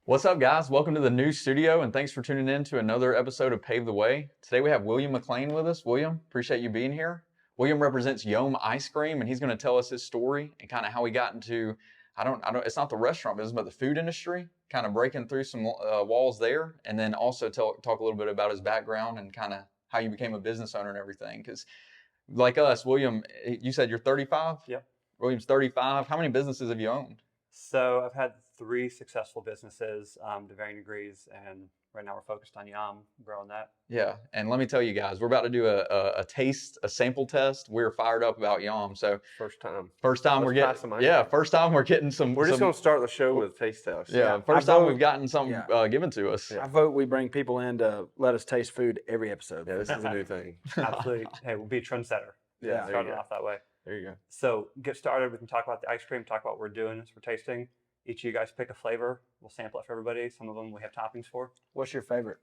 What's up, guys? Welcome to the new studio, and thanks for tuning in to another episode of Pave the Way. Today we have William McLane with us. William, appreciate you being here. William represents Yome Ice Cream, and he's going to tell us his story and kind of how he got into, it's not the restaurant business, but the food industry, kind of breaking through some walls there, and then also talk a little bit about his background and kind of how you became a business owner and everything. Because like us, William, you said you're 35? Yep. William's 35. How many businesses have you owned? So I've had 3 successful businesses to varying degrees, and right now we're focused on Yum, growing that. Yeah, and let me tell you guys, we're about to do a sample test. We're fired up about Yum. So First time we're getting some. We're just gonna start the show with a taste test. Yeah, first time we've gotten something given to us. I vote we bring people in to let us taste food every episode. Yeah, this is a new thing. Absolutely. Hey, we'll be a trendsetter. Yeah, Start it off that way. There you go. So get started. We can talk about the ice cream, talk about what we're doing as we're tasting. Each of you guys pick a flavor. We'll sample it for everybody. Some of them we have toppings for. What's your favorite?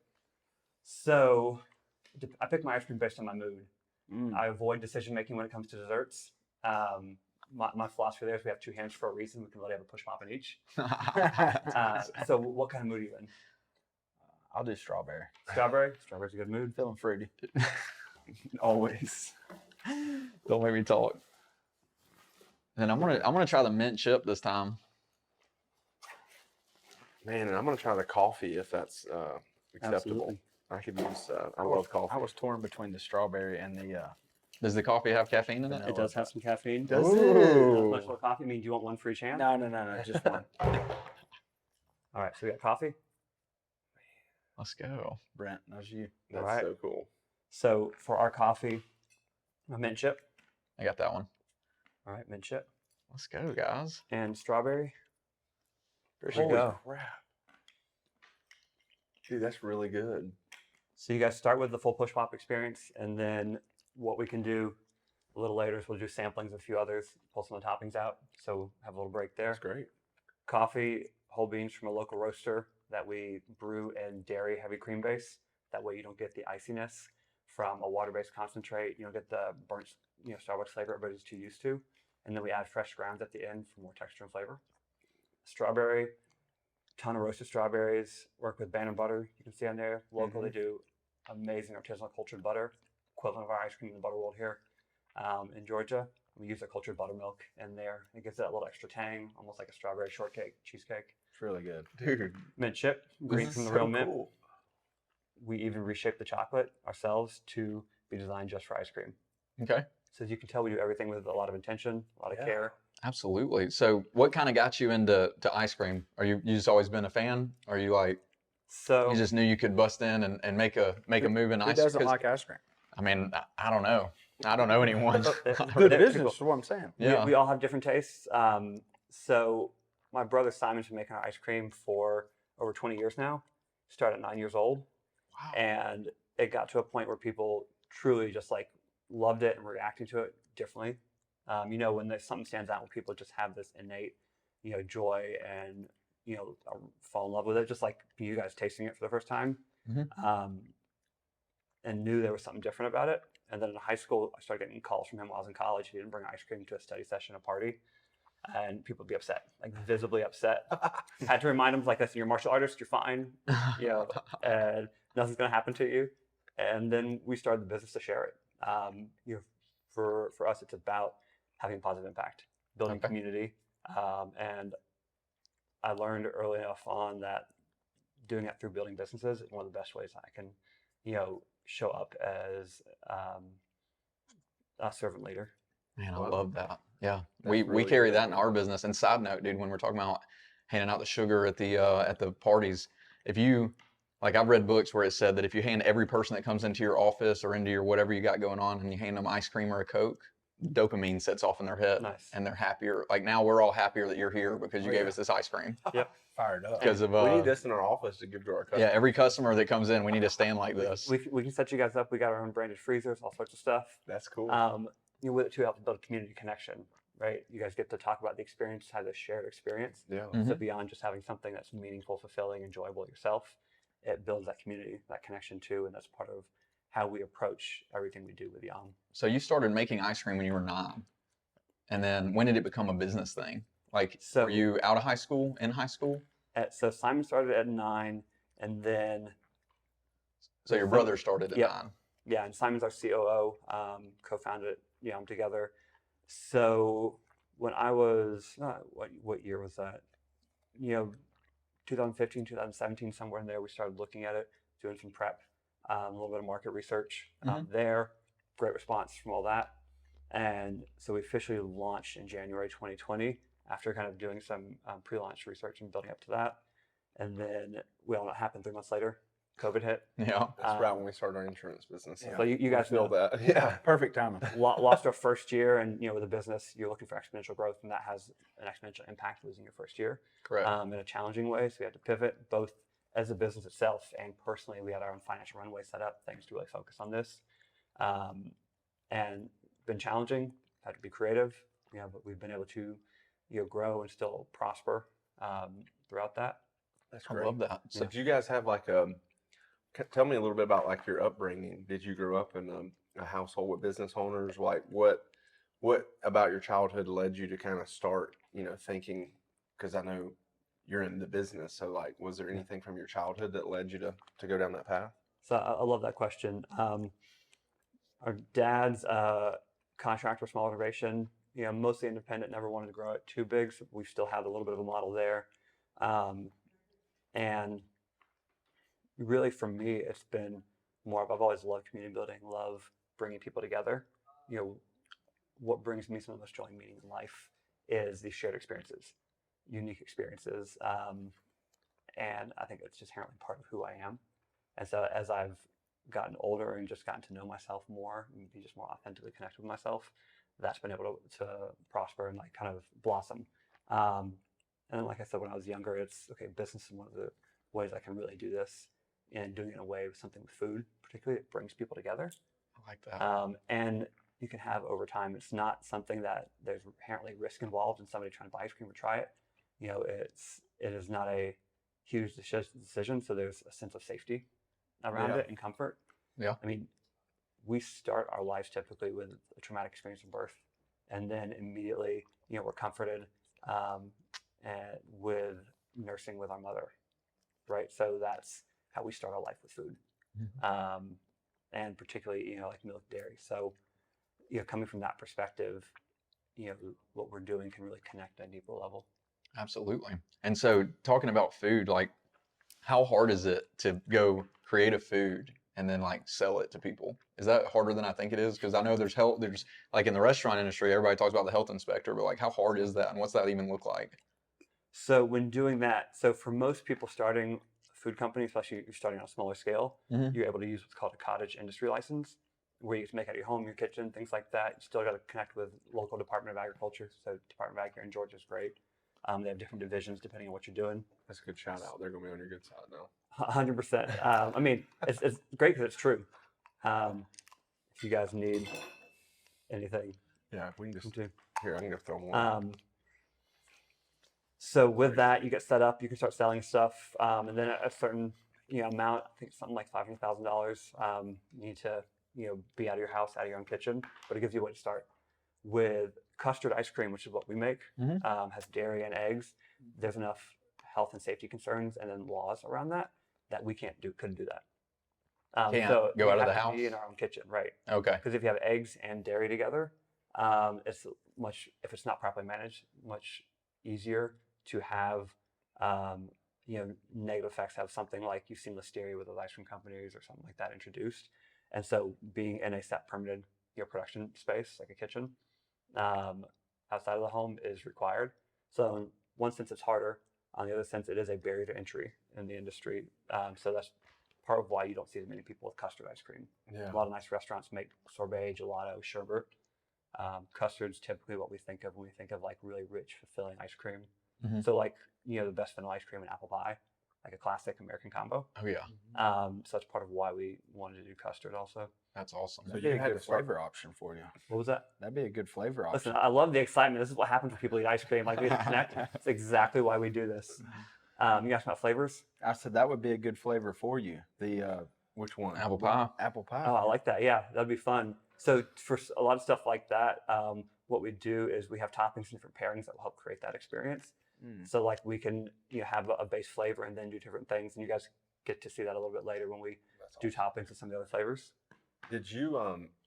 So I pick my ice cream based on my mood. I avoid decision making when it comes to desserts. My philosophy there is we have 2 hands for a reason. We can let you have a push pop in each. So what kind of mood are you in? I'll do strawberry. Strawberry? Strawberry's a good mood. Feeling fruity. Always. Don't make me talk. And I'm gonna try the mint chip this time. Man, and I'm gonna try the coffee if that's acceptable. Absolutely. I could use. I love coffee. I was torn between the strawberry and the. Does the coffee have caffeine in it? It does have some caffeine. Does Not it? much more coffee. I mean, do you want one for each hand? No, just one. All right, so we got coffee. Let's go. Brent, that's you. That's Alright. so cool. So for our coffee, a mint chip. I got that one. All right, mint chip. Let's go, guys. And strawberry. There you Holy go. crap. Dude, that's really good. So you guys start with the full push pop experience, and then what we can do a little later is we'll do samplings of a few others, pull some of the toppings out. So have a little break there. That's great. Coffee, whole beans from a local roaster that we brew in dairy heavy cream base. That way you don't get the iciness from a water-based concentrate. You don't get the burnt, Starbucks flavor everybody's too used to. And then we add fresh grounds at the end for more texture and flavor. Strawberry, ton of roasted strawberries. Work with Bannon butter. You can see on there. Local, they do amazing artisanal cultured butter, equivalent of our ice cream in the butter world here. In Georgia, we use a cultured buttermilk in there. It gives it a little extra tang, almost like a strawberry shortcake, cheesecake. It's really good. Dude, Mint chip, green this from is the so real mint. cool. We even reshaped the chocolate ourselves to be designed just for ice cream. Okay. So as you can tell, we do everything with a lot of intention, a lot of care. Absolutely. So what kind of got you into ice cream? Are you just always been a fan? Are you like So you just knew you could bust in and make a move in Who ice doesn't 'cause, like ice cream? I mean, I don't know. I don't know anyone. Good There- business is what I'm saying. Yeah. we all have different tastes. So my brother Simon's been making our ice cream for over 20 years now. Started at 9 years old. Wow. And it got to a point where people truly just like loved it and were reacting to it differently. When there's something stands out, when people just have this innate, joy and, fall in love with it, just like you guys tasting it for the first time, and knew there was something different about it. And then in high school, I started getting calls from him while I was in college. He didn't bring ice cream to a study session, a party, and people would be upset, like visibly upset. Had to remind them, like, listen, you're a martial artist, you're fine, and nothing's going to happen to you. And then we started the business to share it. For us, it's about having a positive impact, building community. And I learned early enough on that doing that through building businesses is one of the best ways I can, show up as a servant leader. Man, I love that. Yeah, That's we really carry good. that in our business. And side note, dude, when we're talking about handing out the sugar at the parties, if you like, I've read books where it said that if you hand every person that comes into your office or into your whatever you got going on, and you hand them ice cream or a Coke, dopamine sets off in their head, Nice. and they're happier. Like now, we're all happier that you're here because you gave us this ice cream. Yep. Fired up. Because of we need this in our office to give to our customers. yeah, every customer that comes in, we need to stand like this. We can set you guys up. We got our own branded freezers, all sorts of stuff. That's cool. With it too, help to build a community connection, right? You guys get to talk about the experience, have this shared experience. Yeah. So beyond just having something that's meaningful, fulfilling, enjoyable yourself, it builds that community, that connection too, and that's part of how we approach everything we do with Yum. So you started making ice cream when you were 9, and then when did it become a business thing? Like, So- were you out of high school, in high school? So Simon started at 9, and then So your brother started at Yep. 9. yeah, and Simon's our COO, co-founded it, together. So when I was, what year was that? 2015, 2017, somewhere in there, we started looking at it, doing some prep, a little bit of market research there. Great response from all that. And so we officially launched in January 2020 after kind of doing some pre-launch research and building up to that. And then we all know what happened 3 months later. COVID hit. Yeah. That's right when we started our insurance business. So you guys feel know. that. Yeah. Perfect timing. Lost our first year, and with a business, you're looking for exponential growth, and that has an exponential impact losing your first year. Correct. In a challenging way. So we had to pivot both as a business itself and personally. We had our own financial runway set up, things to really focus on this, and been challenging. Had to be creative, but we've been able to, grow and still prosper throughout that. That's I great. love that. So So, did you guys have tell me a little bit about like your upbringing. Did you grow up in a household with business owners? Like what about your childhood led you to kind of start, thinking, because I know you're in the business. So like, was there anything from your childhood that led you to go down that path? So I love that question. Our dad's contractor, small innovation, mostly independent, never wanted to grow it too big. So we still have a little bit of a model there. And really for me, it's been more of, I've always loved community building, love bringing people together. What brings me some of the most joy and meaning in life is these shared experiences, unique experiences. And I think it's just inherently part of who I am. And so as I've gotten older and just gotten to know myself more and be just more authentically connected with myself, that's been able to prosper and like kind of blossom. And then, like I said, when I was younger, it's okay, business is one of the ways I can really do this, and doing it in a way with something with food, particularly, it brings people together. I like that. And you can have over time. It's not something that there's inherently risk involved in somebody trying to buy ice cream or try it. It is not a huge decision, so there's a sense of safety around it and comfort. Yeah. I mean, we start our lives typically with a traumatic experience of birth, and then immediately, we're comforted and with nursing with our mother, right? So that's how we start our life with food, and particularly, like milk, dairy. So, coming from that perspective, what we're doing can really connect at a deeper level. Absolutely. And so talking about food, like how hard is it to go create a food and then like sell it to people? Is that harder than I think it is? Because I know there's like in the restaurant industry, everybody talks about the health inspector, but like how hard is that and what's that even look like? So when doing that, so for most people starting a food company, especially if you're starting on a smaller scale, you're able to use what's called a cottage industry license, where you get to make it at your home, your kitchen, things like that. You still got to connect with local Department of Agriculture. So Department of Ag here in Georgia is great. They have different divisions depending on what you're doing. That's a good shout out. They're going to be on your good side now. 100%. I mean, it's great because it's true. If you guys need anything. Yeah, if we can just, to- here, I'm going to throw one. So with that, you get set up, you can start selling stuff. And then at a certain amount, I think something like $500,000, you need to be out of your house, out of your own kitchen, but it gives you a way to start. With custard ice cream, which is what we make, has dairy and eggs. There's enough health and safety concerns and then laws around that we couldn't do that. Can't so go we out of have the to house? be in our own kitchen, right? Okay. Because if you have eggs and dairy together, it's if it's not properly managed, much easier to have negative effects. Have something like you've seen listeria with those ice cream companies or something like that introduced. And so being in a set permitted production space like a kitchen outside of the home is required. So in one sense it's harder. On the other sense, it is a barrier to entry in the industry. So that's part of why you don't see as many people with custard ice cream. Yeah. A lot of nice restaurants make sorbet, gelato, sherbet. Custard's typically what we think of when we think of like really rich, fulfilling ice cream. So like, the best vanilla ice cream and apple pie, like a classic American combo. Oh yeah. So that's part of why we wanted to do custard also. That's awesome. That'd you be a had good to start- flavor option for you. What was that? That'd be a good flavor option. Listen, I love the excitement. This is what happens when people eat ice cream. Like we connect. It's exactly why we do this. You asked about flavors? I said that would be a good flavor for you. The Which one? Apple pie. apple pie. Oh, I like that. Yeah, that'd be fun. So for a lot of stuff like that, what we do is we have toppings and different pairings that will help create that experience. So like we can have a base flavor and then do different things, and you guys get to see that a little bit later when we do toppings and some of the other flavors. Did you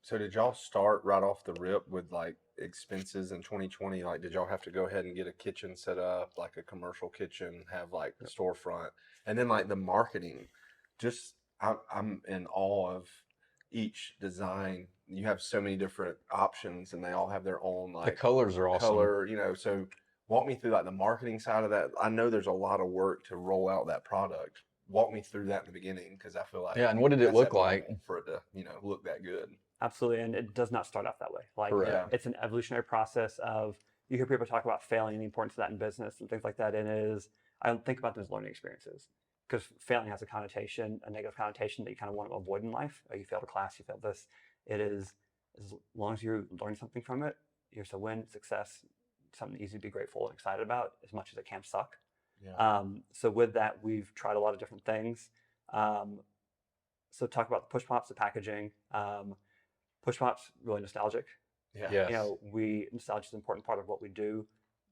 so did y'all start right off the rip with like expenses in 2020? Like did y'all have to go ahead and get a kitchen set up, like a commercial kitchen, have like a storefront, and then like the marketing? Just I'm in awe of each design. You have so many different options and they all have their own The like colors are awesome. color, so walk me through like the marketing side of that. I know there's a lot of work to roll out that product. Walk me through that in the beginning, because I feel like Yeah, and what did it that's look abnormal like? for it to look that good? Absolutely, and it does not start off that way. Like Correct. it's an evolutionary process of, you hear people talk about failing and the importance of that in business and things like that. And I don't think about them as learning experiences, because failing has a negative connotation that you kind of want to avoid in life. You failed a class, you failed this. It is, as long as you learn something from it, it's a win, success, something easy to be grateful and excited about, as much as it can suck. Yeah. So with that, we've tried a lot of different things. So talk about the Pushpops, the packaging. Pushpops, really nostalgic. Yeah. Yes. Nostalgia is an important part of what we do,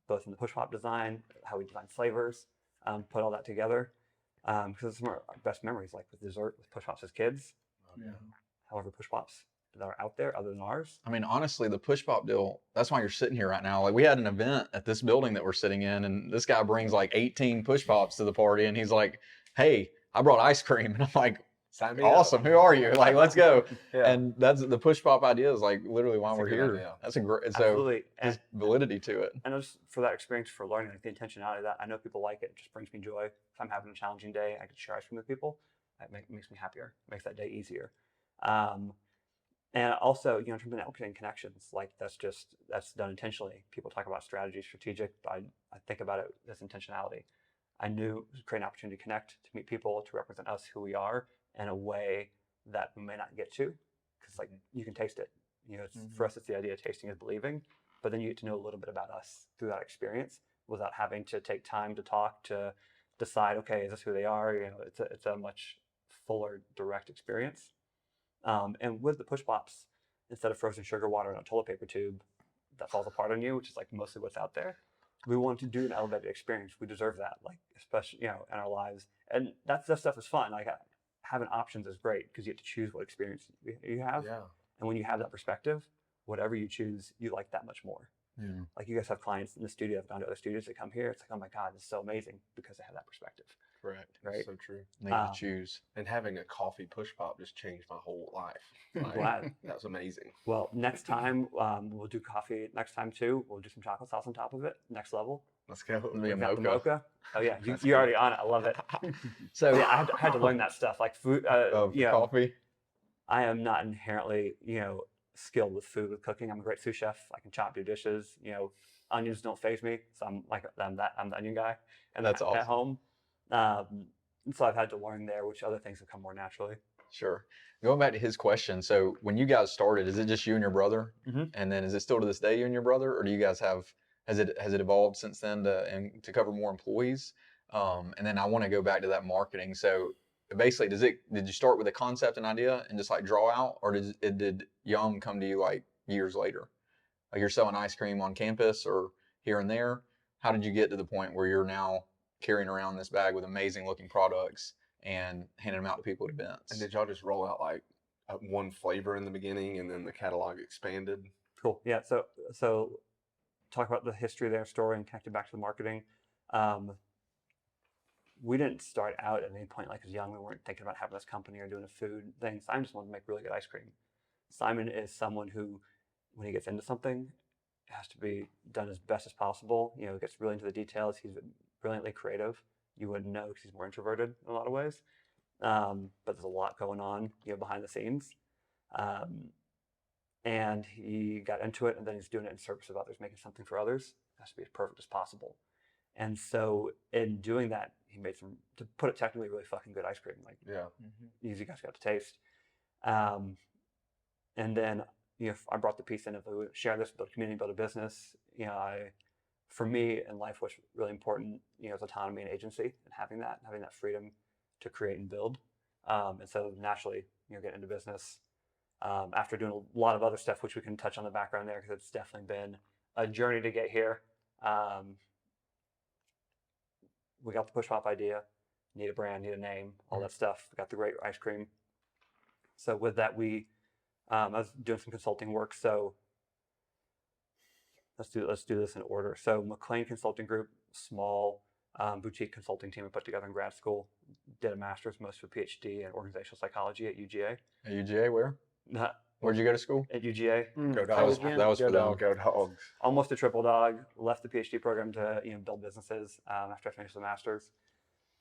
both in the Pushpop design, how we design flavors, put all that together. Because it's some of our best memories, like with dessert, with Pushpops as kids. Oh, yeah. However, Pushpops that are out there other than ours. I mean, honestly, the push pop deal, that's why you're sitting here right now. Like, we had an event at this building that we're sitting in, and this guy brings like 18 push pops to the party, and he's like, hey, I brought ice cream. And I'm like, Sign me awesome. up. Who are you? Like, let's go. Yeah. And that's the push pop idea, is like literally why That's a we're good here. idea. That's a great, so Absolutely. there's validity to it. And just for that experience, for learning, like the intentionality of that, I know people like it. It just brings me joy. If I'm having a challenging day, I can share ice cream with people. That makes me happier. Makes that day easier. And also, in terms of networking connections, like that's done intentionally. People talk about strategy, strategic. I think about it as intentionality. I knew it was a great opportunity to connect, to meet people, to represent us, who we are, in a way that we may not get to, because like you can taste it. For us, it's the idea of tasting is believing, but then you get to know a little bit about us through that experience without having to take time to talk, to decide, okay, is this who they are? It's a much fuller, direct experience. And with the Push Pops, instead of frozen sugar water in a toilet paper tube that falls apart on you, which is like mostly what's out there, we want to do an elevated experience. We deserve that, like especially in our lives, and that stuff is fun. Like having options is great, because you get to choose what experience you have. Yeah. And when you have that perspective, whatever you choose, you like that much more. Yeah. Like you guys have clients in the studio, I've gone to other studios that come here. It's like, oh my God, this is so amazing, because they have that perspective. Correct. Right. So true. They get to choose. And having a coffee push pop just changed my whole life. Like, Glad. that was amazing. Well, next time we'll do coffee. Next time too, we'll do some chocolate sauce on top of it. Next level. Let's go. It'll be a We've got the mocha. mocha. Oh yeah, That's you're cool. already on it. I love it. So Yeah, I had to learn that stuff, like food. coffee. I am not inherently, skilled with food, with cooking. I'm a great sous chef. I can chop, do dishes. Onions don't faze me, so I'm the onion guy. And That's at awesome. home, and so I've had to learn there, which other things have come more naturally. Sure. Going back to his question, so when you guys started, is it just you and your brother? Mhm. And then is it still to this day you and your brother, or do you guys has it evolved since then to cover more employees? And then I want to go back to that marketing. So basically, did you start with a concept and idea and just like draw out, or did Yum come to you like years later? Like you're selling ice cream on campus or here and there. How did you get to the point where you're now carrying around this bag with amazing looking products and handing them out to people at events? And did y'all just roll out like one flavor in the beginning and then the catalog expanded? Cool. Yeah. So talk about the history of their story and connect it back to the marketing. We didn't start out at any point like as young. We weren't thinking about having this company or doing a food thing. Simon just wanted to make really good ice cream. Simon is someone who, when he gets into something, it has to be done as best as possible. Gets really into the details. He's brilliantly creative. You wouldn't know because he's more introverted in a lot of ways. But there's a lot going on, behind the scenes. And he got into it, and then he's doing it in service of others, making something for others. It has to be as perfect as possible. And so in doing that, he made some, to put it technically, really fucking good ice cream. Like, Yeah. you guys got to taste. And then, I brought the piece in of share this, build a community, build a business. For me in life, what's really important, is autonomy and agency, and having that freedom to create and build. And so naturally, get into business. After doing a lot of other stuff, which we can touch on the background there, because it's definitely been a journey to get here. we got the push pop idea, need a brand, need a name, all that stuff. We got the great ice cream. So with that, I was doing some consulting work. So let's do this in order. So McLane Consulting Group, small boutique consulting team I put together in grad school. Did a master's, most of a PhD in organizational psychology at UGA. At UGA, where? Not Where'd you go to school? at UGA. Go That was dogs. that was Go for them. Dogs. Go dogs. Almost a triple dog. Left the PhD program to build businesses after I finished the master's.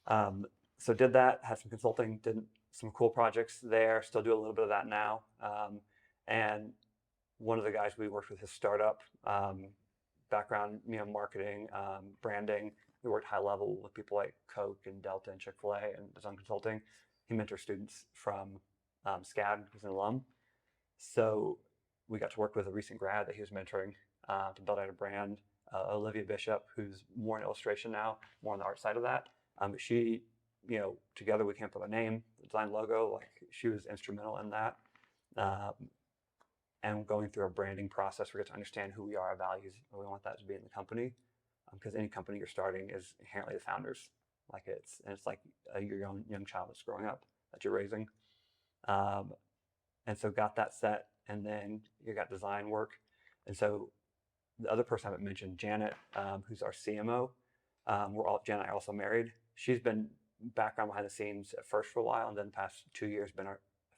So did that. Had some consulting. Did some cool projects there. Still do a little bit of that now. And one of the guys we worked with, his startup background, marketing, branding. We worked high level with people like Coke and Delta and Chick-fil-A and his own consulting. He mentors students from SCAD. He's an alum. So we got to work with a recent grad that he was mentoring to build out a brand. Olivia Bishop, who's more in illustration now, more on the art side of that. But she, together we came up with a name, design logo. Like she was instrumental in that. And going through a branding process, we get to understand who we are, our values, and we want that to be in the company. Because any company you're starting is inherently the founders. Like it's like your young child that's growing up that you're raising. And so got that set, and then you got design work. And so the other person I haven't mentioned, Janet, who's our CMO. Janet and I are also married. She's been background behind the scenes at first for a while, and then the past 2 years been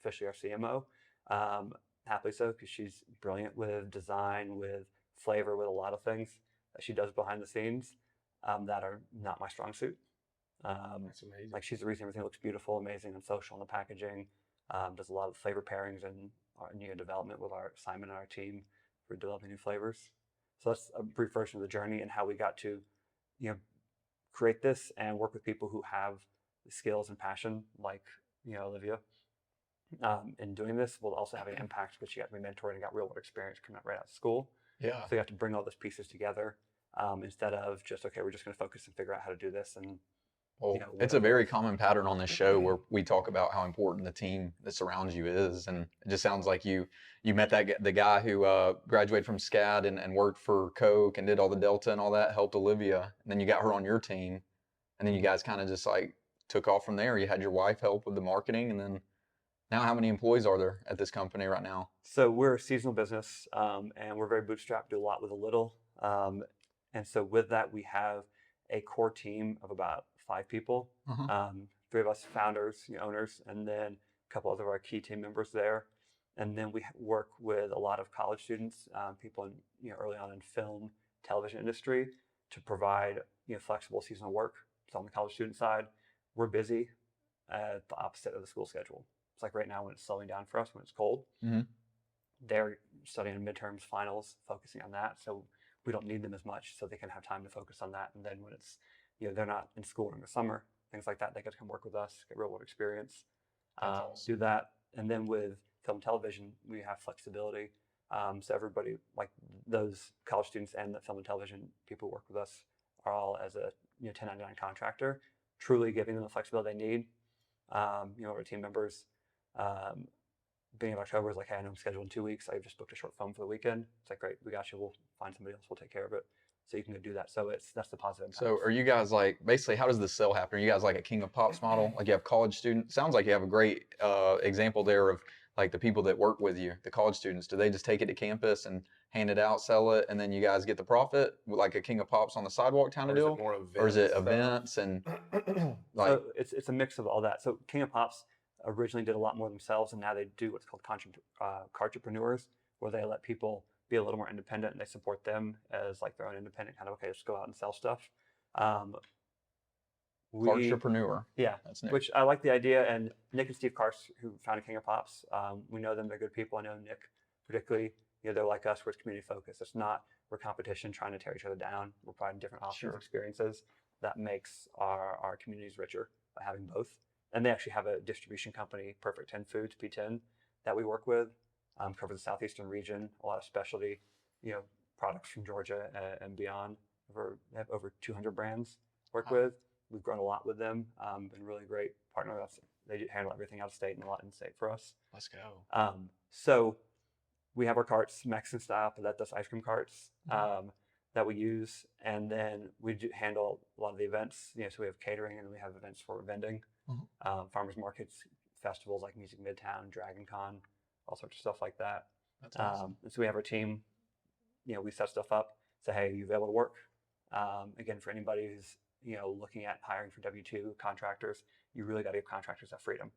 officially our CMO. Happily so, because she's brilliant with design, with flavor, with a lot of things that she does behind the scenes that are not my strong suit. That's amazing. Like she's the reason everything looks beautiful, amazing, and social in the packaging. Does a lot of flavor pairings and new development with Simon and our team for developing new flavors. So that's a brief version of the journey and how we got to, create this and work with people who have the skills and passion, like Olivia. In doing this, will also have an impact because she got to be mentored and got real world experience coming out right out of school. Yeah. So you have to bring all those pieces together instead of just, okay, we're just going to focus and figure out how to do this. And Well, it's a very common pattern on this show where we talk about how important the team that surrounds you is, and it just sounds like you met the guy who graduated from SCAD and worked for Coke and did all the Delta and all that, helped Olivia, and then you got her on your team, and then you guys kind of just like took off from there. You had your wife help with the marketing, and then now how many employees are there at this company right now? So we're a seasonal business, and we're very bootstrapped, do a lot with a little, and so with that we have a core team of about 5 people. 3 of us founders, owners, and then a couple other of our key team members there. And then we work with a lot of college students, people in early on in film, television industry, to provide flexible seasonal work. So on the college student side, we're busy at the opposite of the school schedule. It's like right now when it's slowing down for us, when it's cold, they're studying midterms, finals, focusing on that. So we don't need them as much, so they can have time to focus on that. And then when it's they're not in school during the summer, things like that, they get to come work with us, get real world experience, do that. And then with film and television, we have flexibility. So everybody, like those college students and the film and television people who work with us, are all as a 1099 contractor, truly giving them the flexibility they need. Our team members, beginning of October is like, hey, I know I'm scheduled in 2 weeks. I've just booked a short film for the weekend. It's like, great, we got you. We'll find somebody else. We'll take care of it. So you can go do that. So that's the positive impact. So are you guys like, basically, how does this sell happen? Are you guys like a King of Pops model? Like you have college students? Sounds like you have a great example there of like the people that work with you, the college students. Do they just take it to campus and hand it out, sell it, and then you guys get the profit like a King of Pops on the sidewalk kind of deal? Or is it events and like? So it's a mix of all that. So King of Pops originally did a lot more themselves, and now they do what's called entrepreneurs, where they let people be a little more independent and they support them as like their own independent kind of, okay, let's go out and sell stuff. Entrepreneur. Yeah, That's Nick. which I like the idea. And Nick and Steve Karst, who founded King of Pops, we know them, they're good people. I know Nick particularly, they're like us, where it's community focused. It's not, we're competition trying to tear each other down. We're providing different options, experiences that makes our communities richer by having both. And they actually have a distribution company, Perfect 10 Foods, P10, that we work with, covers the southeastern region, a lot of specialty, products from Georgia and beyond. They have over 200 brands to work with. We've grown a lot with them. Been really great partner with us. They handle everything out of state and a lot in state for us. Let's go. So we have our carts, Mexican style, but that does ice cream carts. that we use, and then we do handle a lot of the events. So we have catering, and we have events for vending, farmers markets, festivals like Music Midtown, Dragon Con, all sorts of stuff like that. That's awesome. And so we have our team. We set stuff up. Say, hey, are you available to work? Again, for anybody who's looking at hiring for W-2 contractors, you really got to give contractors that freedom,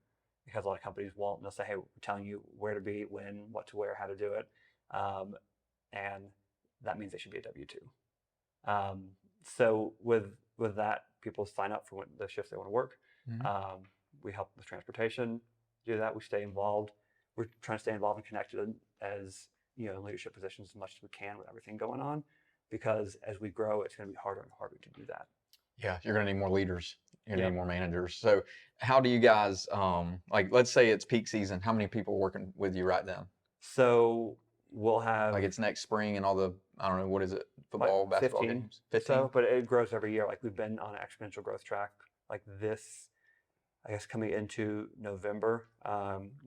because a lot of companies won't. They'll say, hey, we're telling you where to be, when, what to wear, how to do it, and that means they should be a W-2. So with that, people sign up for the shifts they want to work. We help with transportation, do that. We stay involved. We're trying to stay involved and connected as in leadership positions as much as we can with everything going on, because as we grow, it's going to be harder and harder to do that. Yeah, you're going to need more leaders. You're going to need more managers. So how do you guys, like, let's say it's peak season. How many people are working with you right then? So we'll have... Like, it's next spring and all the, I don't know, what is it? Football, like basketball 15, games? 15? So, but it grows every year. Like, we've been on an exponential growth track. Like this, I guess, coming into November,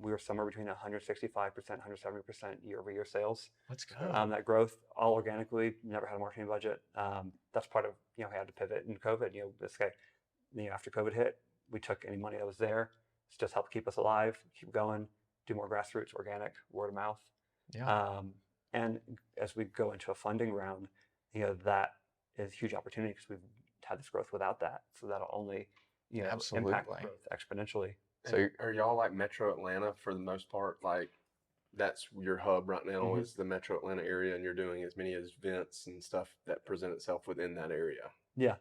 we were somewhere between 165%, 170% year-over-year sales. Let's go. That growth, all organically, never had a marketing budget. That's part of, we had to pivot in COVID. This guy, after COVID hit, we took any money that was there. It's just helped keep us alive, keep going, do more grassroots, organic, word of mouth. Yeah. And as we go into a funding round, that is a huge opportunity, because we've had this growth without that. So that'll only, Absolutely. impact growth exponentially. So are y'all like Metro Atlanta for the most part? Like, that's your hub right now is the Metro Atlanta area, and you're doing as many events and stuff that present itself within that area. Yeah.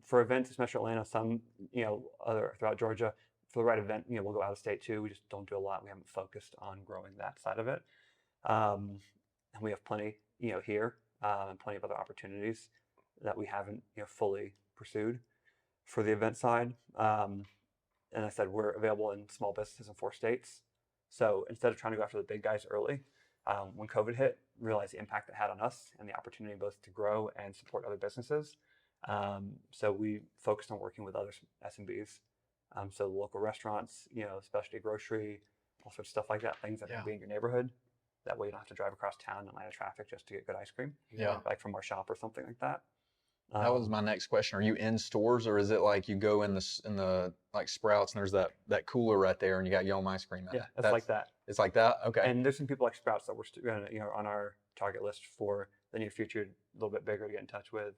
For events, it's Metro Atlanta. Some, other throughout Georgia. For the right event, we'll go out of state too. We just don't do a lot. We haven't focused on growing that side of it. And we have plenty, here, and plenty of other opportunities that we haven't, fully pursued for the event side. And I said we're available in small businesses in 4 states. So instead of trying to go after the big guys early, when COVID hit, realized the impact it had on us and the opportunity both to grow and support other businesses. So we focused on working with other SMBs. So local restaurants, specialty grocery, all sorts of stuff like that, things that can be in your neighborhood. That way you don't have to drive across town in Atlanta traffic just to get good ice cream. Like from our shop or something like that. That was my next question. Are you in stores, or is it like you go in the like Sprouts and there's that cooler right there and you got Yum ice cream? Yeah, it's like that. It's like that? Okay. And there's some people like Sprouts that we're on our target list for the near future, a little bit bigger, to get in touch with.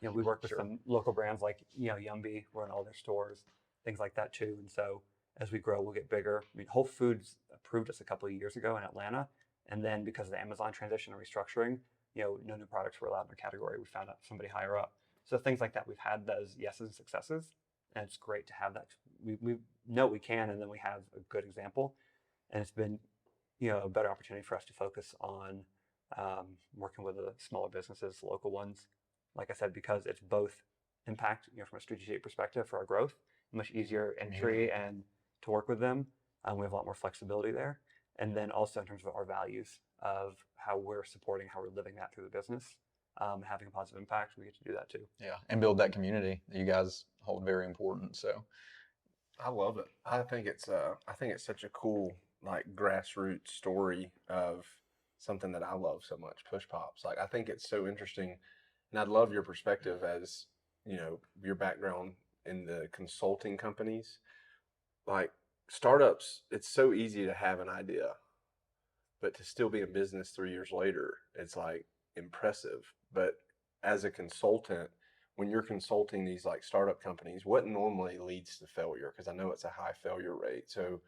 We work with some local brands like Yumby. We're in all their stores, things like that too. And so as we grow, we'll get bigger. I mean, Whole Foods approved us a couple of years ago in Atlanta, and then because of the Amazon transition and restructuring, no new products were allowed in the category. We found out somebody higher up. So things like that, we've had those yeses and successes, and it's great to have that. We know we can, and then we have a good example, and it's been, a better opportunity for us to focus on working with the smaller businesses, local ones. Like I said, because it's both impact, from a strategic perspective for our growth, much easier entry and to work with them. We have a lot more flexibility there, and then also in terms of our values of how we're supporting, how we're living that through the business. Having a positive impact, we get to do that too. Yeah, and build that community that you guys hold very important. So, I love it. I think it's such a cool like grassroots story of something that I love so much, Pushpops. Like, I think it's so interesting, and I'd love your perspective as your background in the consulting companies. Like startups, it's so easy to have an idea, but to still be in business 3 years later, it's like impressive. But as a consultant, when you're consulting these like startup companies, what normally leads to failure? Because I know it's a high failure rate. So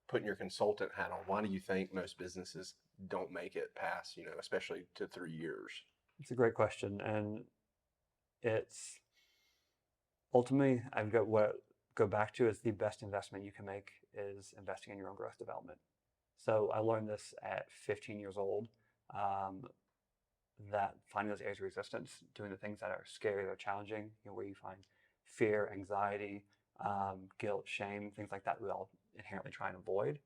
putting your consultant hat on, why do you think most businesses don't make it past, especially to 3 years? It's a great question. And it's ultimately, go back to is the best investment you can make is investing in your own growth development. So I learned this at 15 years old. That finding those areas of resistance, doing the things that are scary, that are challenging, where you find fear, anxiety, guilt, shame, things like that we all inherently try and avoid,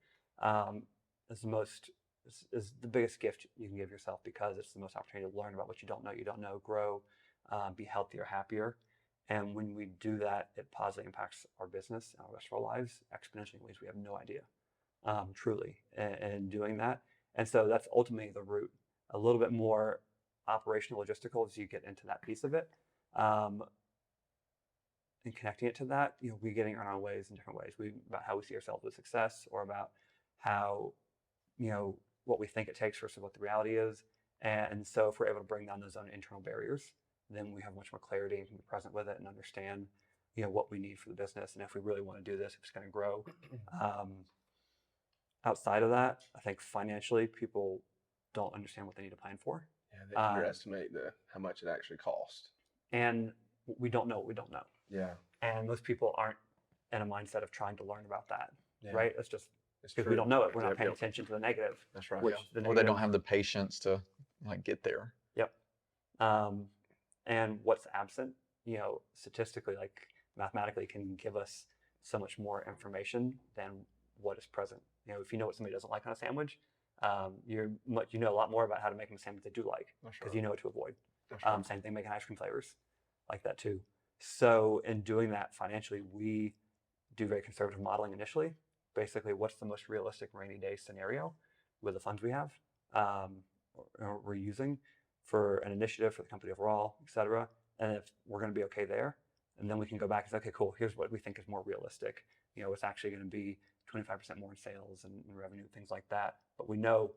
is the biggest gift you can give yourself, because it's the most opportunity to learn about what you don't know, grow, be healthier, happier. And when we do that, it positively impacts our business and the rest of our lives exponentially in ways we have no idea, truly, in doing that. And so that's ultimately the root. A little bit more operational logistical as you get into that piece of it. And connecting it to that, we're getting on our ways in different ways. About how we see ourselves with success, or about how, what we think it takes versus what the reality is. And so if we're able to bring down those own internal barriers, then we have much more clarity and can be present with it and understand, what we need for the business. And if we really want to do this, if it's going to grow. Outside of that, I think financially, people don't understand what they need to plan for. Yeah, they underestimate how much it actually costs. And we don't know what we don't know. Yeah. And most people aren't in a mindset of trying to learn about that, Yeah. right? It's just It's because true. we don't know it. We're not Yep, paying yep. attention to the negative. That's right. Which Or the they negative, don't have the patience to like get there. Yep. And what's absent, statistically, like mathematically, can give us so much more information than what is present. If you know what somebody doesn't like on a sandwich, you know a lot more about how to make them a sandwich they do like, That's because right. you know what to avoid. That's right. Same thing making ice cream flavors, like that too. So in doing that financially, we do very conservative modeling initially. Basically, what's the most realistic rainy day scenario with the funds we have, or we're using for an initiative for the company overall, et cetera. And if we're going to be okay there, and then we can go back and say, okay, cool, here's what we think is more realistic. It's actually going to be 25% more in sales and revenue, things like that. But we know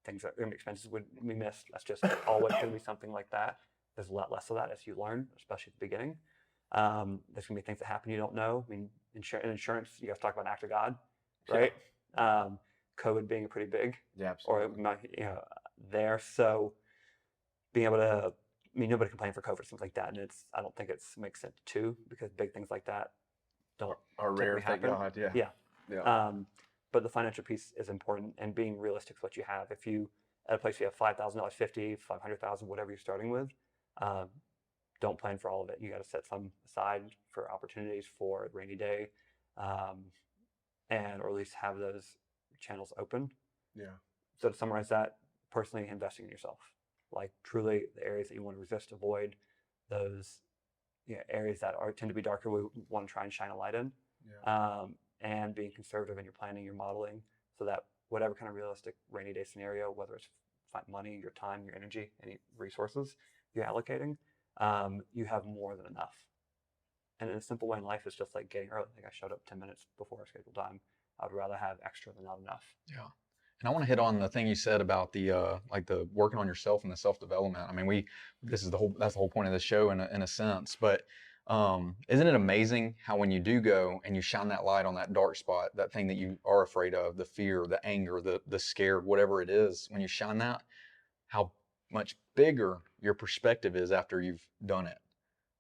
things that expenses would be missed. That's just always going to be something like that. There's a lot less of that as you learn, especially at the beginning. There's going to be things that happen you don't know. I mean, in insurance, you guys talk about an act of God, right? COVID being a pretty big, Yeah, absolutely. or there. So being able to, nobody can plan for COVID, things like that, and I don't think it makes sense too, because big things like that don't Are rare, typically thank happen. God. Yeah. Yeah. But the financial piece is important, and being realistic with what you have. If you at a place you have $5,000, 50, 500,000, whatever you're starting with, don't plan for all of it. You got to set some aside for opportunities for a rainy day, or at least have those channels open. Yeah. So to summarize that, personally investing in yourself, like truly the areas that you want to resist, avoid those areas that tend to be darker. We want to try and shine a light in, and being conservative in your planning, your modeling, so that whatever kind of realistic rainy day scenario, whether it's money, your time, your energy, any resources you're allocating, you have more than enough. And in a simple way in life, it's just like getting early. Like I showed up 10 minutes before our scheduled time. I would rather have extra than not enough. Yeah. And I want to hit on the thing you said about the like the working on yourself and the self-development. I mean, that's the whole point of the show in a sense. But isn't it amazing how when you do go and you shine that light on that dark spot, that thing that you are afraid of, the fear, the anger, the scare, whatever it is, when you shine that, how much bigger your perspective is after you've done it.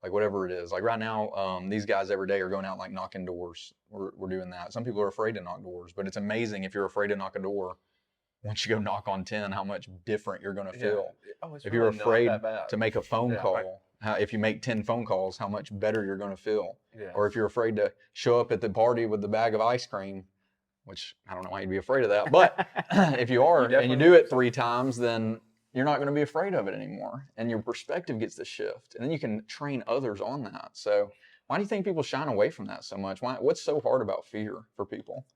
Like whatever it is. Like right now, these guys every day are going out like knocking doors. We're doing that. Some people are afraid to knock doors, but it's amazing if you're afraid to knock a door. Once you go knock on 10, how much different you're going to feel. Oh, it's If really you're not afraid that bad. to make a phone Yeah, call, right. if you make 10 phone calls, how much better you're going to feel. Yeah. Or if you're afraid to show up at the party with the bag of ice cream, which I don't know why you'd be afraid of that, but if you are and you do it 3 times, then you're not going to be afraid of it anymore. And your perspective gets to shift. And then you can train others on that. So why do you think people shine away from that so much? What's so hard about fear for people?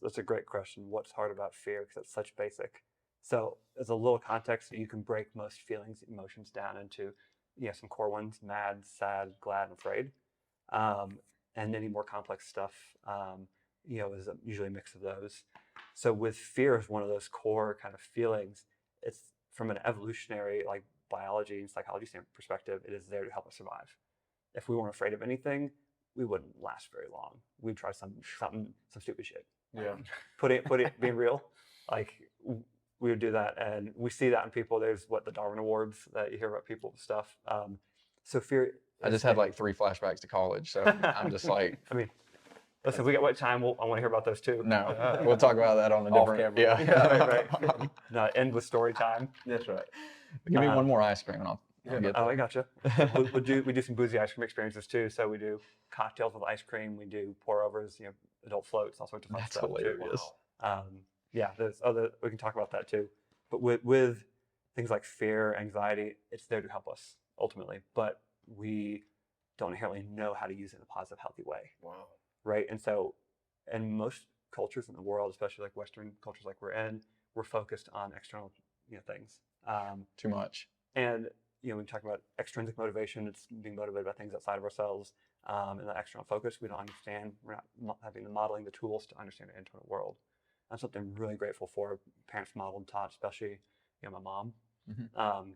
That's a great question. What's hard about fear? Because it's such basic. So as a little context, you can break most feelings, emotions down into some core ones: mad, sad, glad, and afraid. And any more complex stuff, is usually a mix of those. So with fear as one of those core kind of feelings, it's from an evolutionary, like biology and psychology perspective, it is there to help us survive. If we weren't afraid of anything, we wouldn't last very long. We'd try some stupid shit. Yeah. Put it being real, like we would do that, and we see that in people. There's the Darwin Awards that you hear about people and stuff. So fear. I just had like 3 flashbacks to college, so I'm just like. I mean, listen, if we get what time, I want to hear about those too. No, we'll talk about that on a Off different. camera. Yeah, right. No, end with story time. That's right. Give me one more ice cream, and I'll get Oh, that. I gotcha. we do some boozy ice cream experiences too. So we do cocktails with ice cream. We do pour overs, adult floats, all sorts of fun That's stuff hilarious. too. Yeah, there's other. We can talk about that too. But with things like fear, anxiety, it's there to help us ultimately. But we don't inherently know how to use it in a positive, healthy way. Wow. Right. And so, in most cultures in the world, especially like Western cultures like we're in, we're focused on external things. Too much. And we talk about extrinsic motivation. It's being motivated by things outside of ourselves, and the external focus. We don't understand. We're not having the modeling, the tools to understand the internal world. That's something I'm really grateful for. Parents modeled and taught, especially my mom,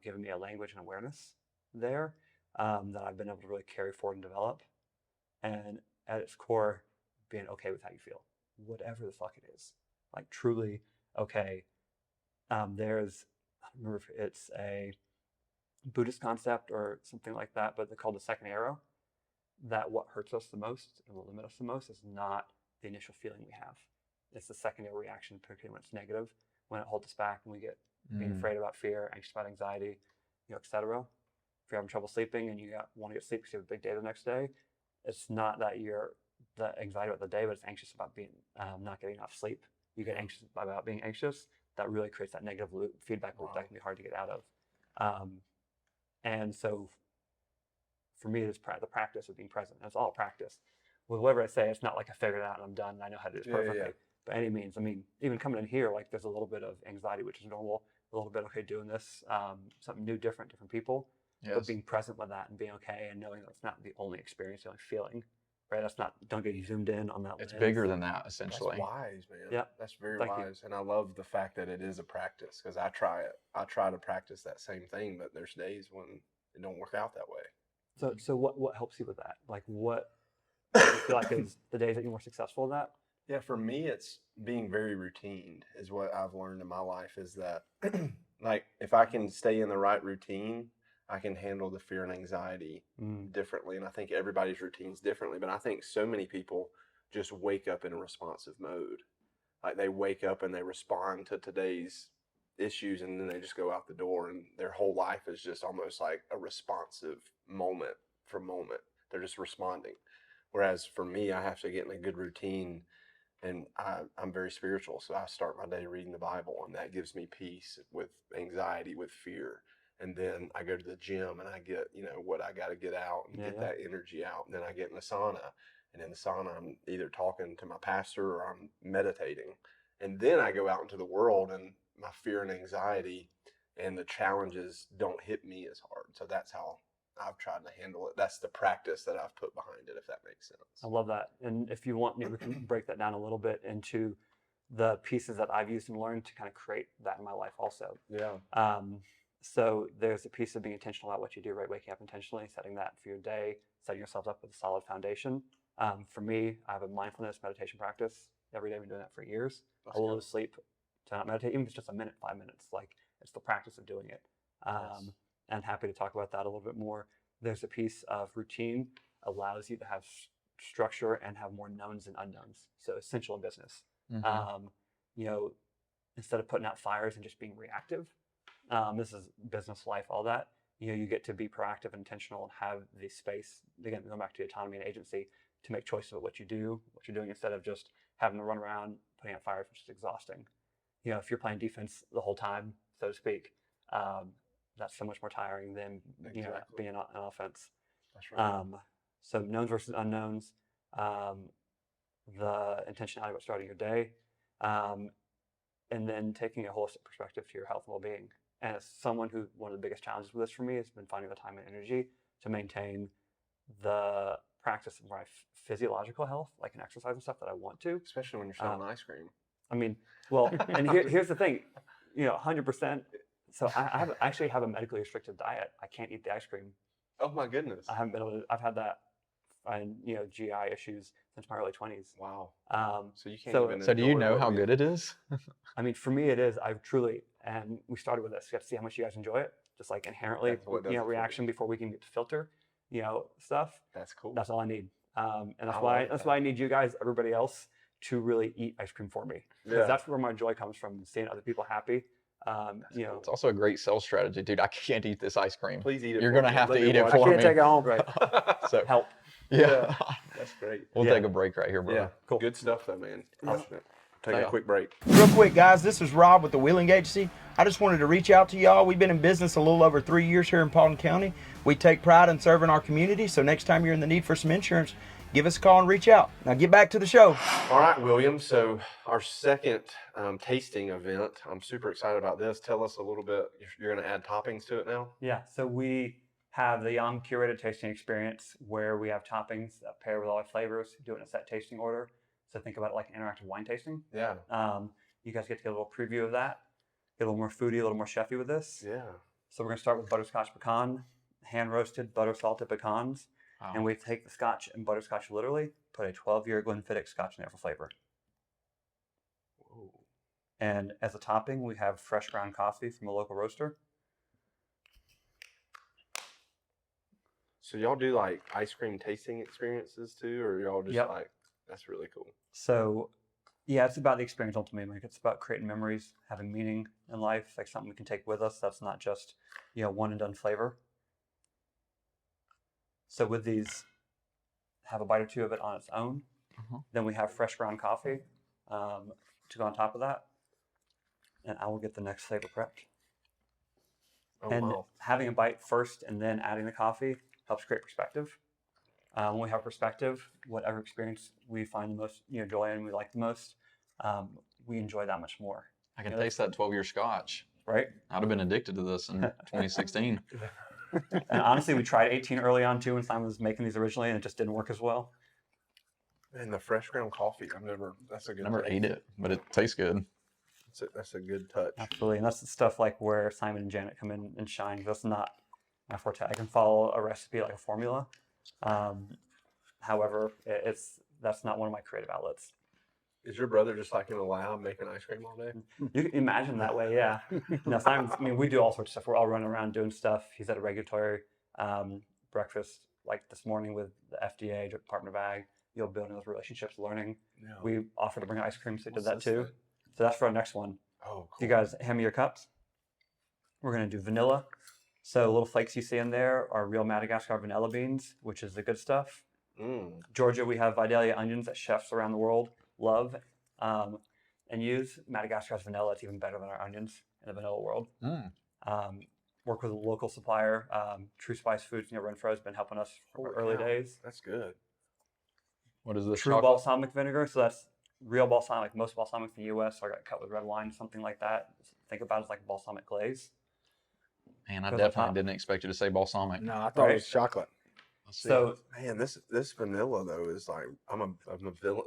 giving me a language and awareness there that I've been able to really carry forward and develop. And at its core, being okay with how you feel, whatever the fuck it is, like truly okay. I don't remember if it's a Buddhist concept or something like that, but they're called the second arrow. That what hurts us the most and will limit us the most is not the initial feeling we have. It's the secondary reaction, particularly when it's negative, when it holds us back and we get being afraid about fear, anxious about anxiety, etc. If you're having trouble sleeping and you want to get sleep because you have a big day the next day, it's not that you're the anxiety about the day, but it's anxious about being not getting enough sleep. You get anxious about being anxious. That really creates that negative feedback loop that can be hard to get out of. And so for me, it's the practice of being present. It's all practice. With whatever I say, it's not like I figured it out and I'm done and I know how to do this perfectly. By any means. I mean, even coming in here, like there's a little bit of anxiety, which is normal. A little bit, okay, doing this, something new, different people. Yes. But being present with that and being okay and knowing that's not the only experience, the only feeling. Right, that's not. Don't get you zoomed in on that. It's bigger than that, essentially. That's wise, man. Yeah, that's very wise, and I love the fact that it is a practice because I try it. I try to practice that same thing, but there's days when it don't work out that way. So what helps you with that? Like, what do you feel like is the days that you're more successful in that? Yeah, for me, it's being very routine. Is what I've learned in my life is that, like, if I can stay in the right routine, I can handle the fear and anxiety differently. And I think everybody's routine's differently, but I think so many people just wake up in a responsive mode. Like they wake up and they respond to today's issues and then they just go out the door and their whole life is just almost like a responsive moment for moment. They're just responding. Whereas for me, I have to get in a good routine and I'm very spiritual. So I start my day reading the Bible and that gives me peace with anxiety, with fear. And then I go to the gym and I get, what I got to get out and get that energy out. And then I get in the sauna. And in the sauna, I'm either talking to my pastor or I'm meditating. And then I go out into the world and my fear and anxiety and the challenges don't hit me as hard. So that's how I've tried to handle it. That's the practice that I've put behind it, if that makes sense. I love that. And if you want, maybe we can break that down a little bit into the pieces that I've used and learned to kind of create that in my life also. Yeah. So there's a piece of being intentional about what you do, right? Waking up intentionally, setting that for your day, setting yourself up with a solid foundation. For me, I have a mindfulness meditation practice every day. I've been doing that for years. I will lose sleep to not meditate, even if it's just a minute, 5 minutes. Like it's the practice of doing it. And happy to talk about that a little bit more. There's a piece of routine allows you to have structure and have more knowns and unknowns. So essential in business. Instead of putting out fires and just being reactive, this is business life, all that. You get to be proactive and intentional and have the space, again, going back to autonomy and agency, to make choices about what you're doing instead of just having to run around putting out fires, which is exhausting. If you're playing defense the whole time, so to speak, that's so much more tiring than being an offense. That's right. So knowns versus unknowns, the intentionality about starting your day, and then taking a holistic perspective to your health and well-being. And as someone who, one of the biggest challenges with this for me has been finding the time and energy to maintain the practice of my physiological health, like an exercise and stuff that I want to. Especially when you're selling ice cream. I mean, well, and here's the thing, 100%. So I actually have a medically restricted diet. I can't eat the ice cream. Oh my goodness. I haven't been able to, I've had that, and GI issues since my early 20s. Wow. So you can't even So do you know how good it is? I mean, for me it is. I've truly, and we started with this. We have to see how much you guys enjoy it. Just like inherently, reaction before we can get to filter, stuff. That's cool. That's all I need. And that's why I need you guys, everybody else, to really eat ice cream for me. Because that's where my joy comes from, seeing other people happy. Cool. It's also a great sales strategy, dude. I can't eat this ice cream. Please eat it. You're gonna have to eat it for me. I can't take it home. Right. So help. Yeah. That's great. We'll take a break right here, bro. Yeah. Cool. Good stuff though, man. Passionate. Take a quick break. Real quick, guys, this is Rob with the Wheeling Agency. I just wanted to reach out to y'all. We've been in business a little over 3 years here in Paulding County. We take pride in serving our community, so next time you're in the need for some insurance, give us a call and reach out. Now get back to the show. All right, William. So our second tasting event, I'm super excited about this. Tell us a little bit. You're going to add toppings to it now? Yeah, so we have the curated tasting experience where we have toppings that pair with all our flavors, do it in a set tasting order. So think about it like an interactive wine tasting. Yeah. You guys get to get a little preview of that, get a little more foodie, a little more chefy with this. Yeah. So we're going to start with butterscotch pecan, hand roasted butter salted pecans. Wow. And we take the scotch and butterscotch literally, put a 12-year Glenfiddich scotch in there for flavor. Whoa. And as a topping, we have fresh ground coffee from a local roaster. So y'all do like ice cream tasting experiences too, or y'all just Yep. like, that's really cool. So yeah, it's about the experience ultimately. Like it's about creating memories, having meaning in life, like something we can take with us. That's not just, one and done flavor. So with these, have a bite or two of it on its own. Then we have fresh ground coffee to go on top of that. And I will get the next flavor prepped. Oh, And wow. having a bite first and then adding the coffee helps create perspective. When we have perspective, whatever experience we find the most joy in, we like the most, we enjoy that much more. I can taste that 12-year scotch. Right? I'd have been addicted to this in 2016. And honestly, we tried 18 early on too when Simon was making these originally, and it just didn't work as well. And the fresh ground coffee, that's a good Never taste. ate it, but it tastes good. That's a good touch. Absolutely. And that's the stuff like where Simon and Janet come in and shine. That's not my forte. I can follow a recipe like a formula. However, that's not one of my creative outlets. Is your brother just like in a lab making ice cream all day? You can imagine that way, yeah. Simon's, we do all sorts of stuff. We're all running around doing stuff. He's at a regulatory breakfast like this morning with the FDA, Department of Ag, building those relationships, learning. No. We offered to bring ice cream, so he did What's that this too. thing? So that's for our next one. Oh, cool. You guys hand me your cups. We're going to do vanilla. So little flakes you see in there are real Madagascar vanilla beans, which is the good stuff. Georgia, we have Vidalia onions that chefs around the world love and use. Madagascar's vanilla, it's even better than our onions in the vanilla world. Work with a local supplier. True Spice Foods near Renfro has been helping us from our early days. That's good. What is this? True chocolate? balsamic vinegar. So that's real balsamic. Most balsamics in the U.S. are cut with red wine, something like that. Think about it as like a balsamic glaze. Man, I Goes on definitely top. didn't expect you to say balsamic. No, I thought it was Right. chocolate. Let's see. So Man, this vanilla though is like, I'm a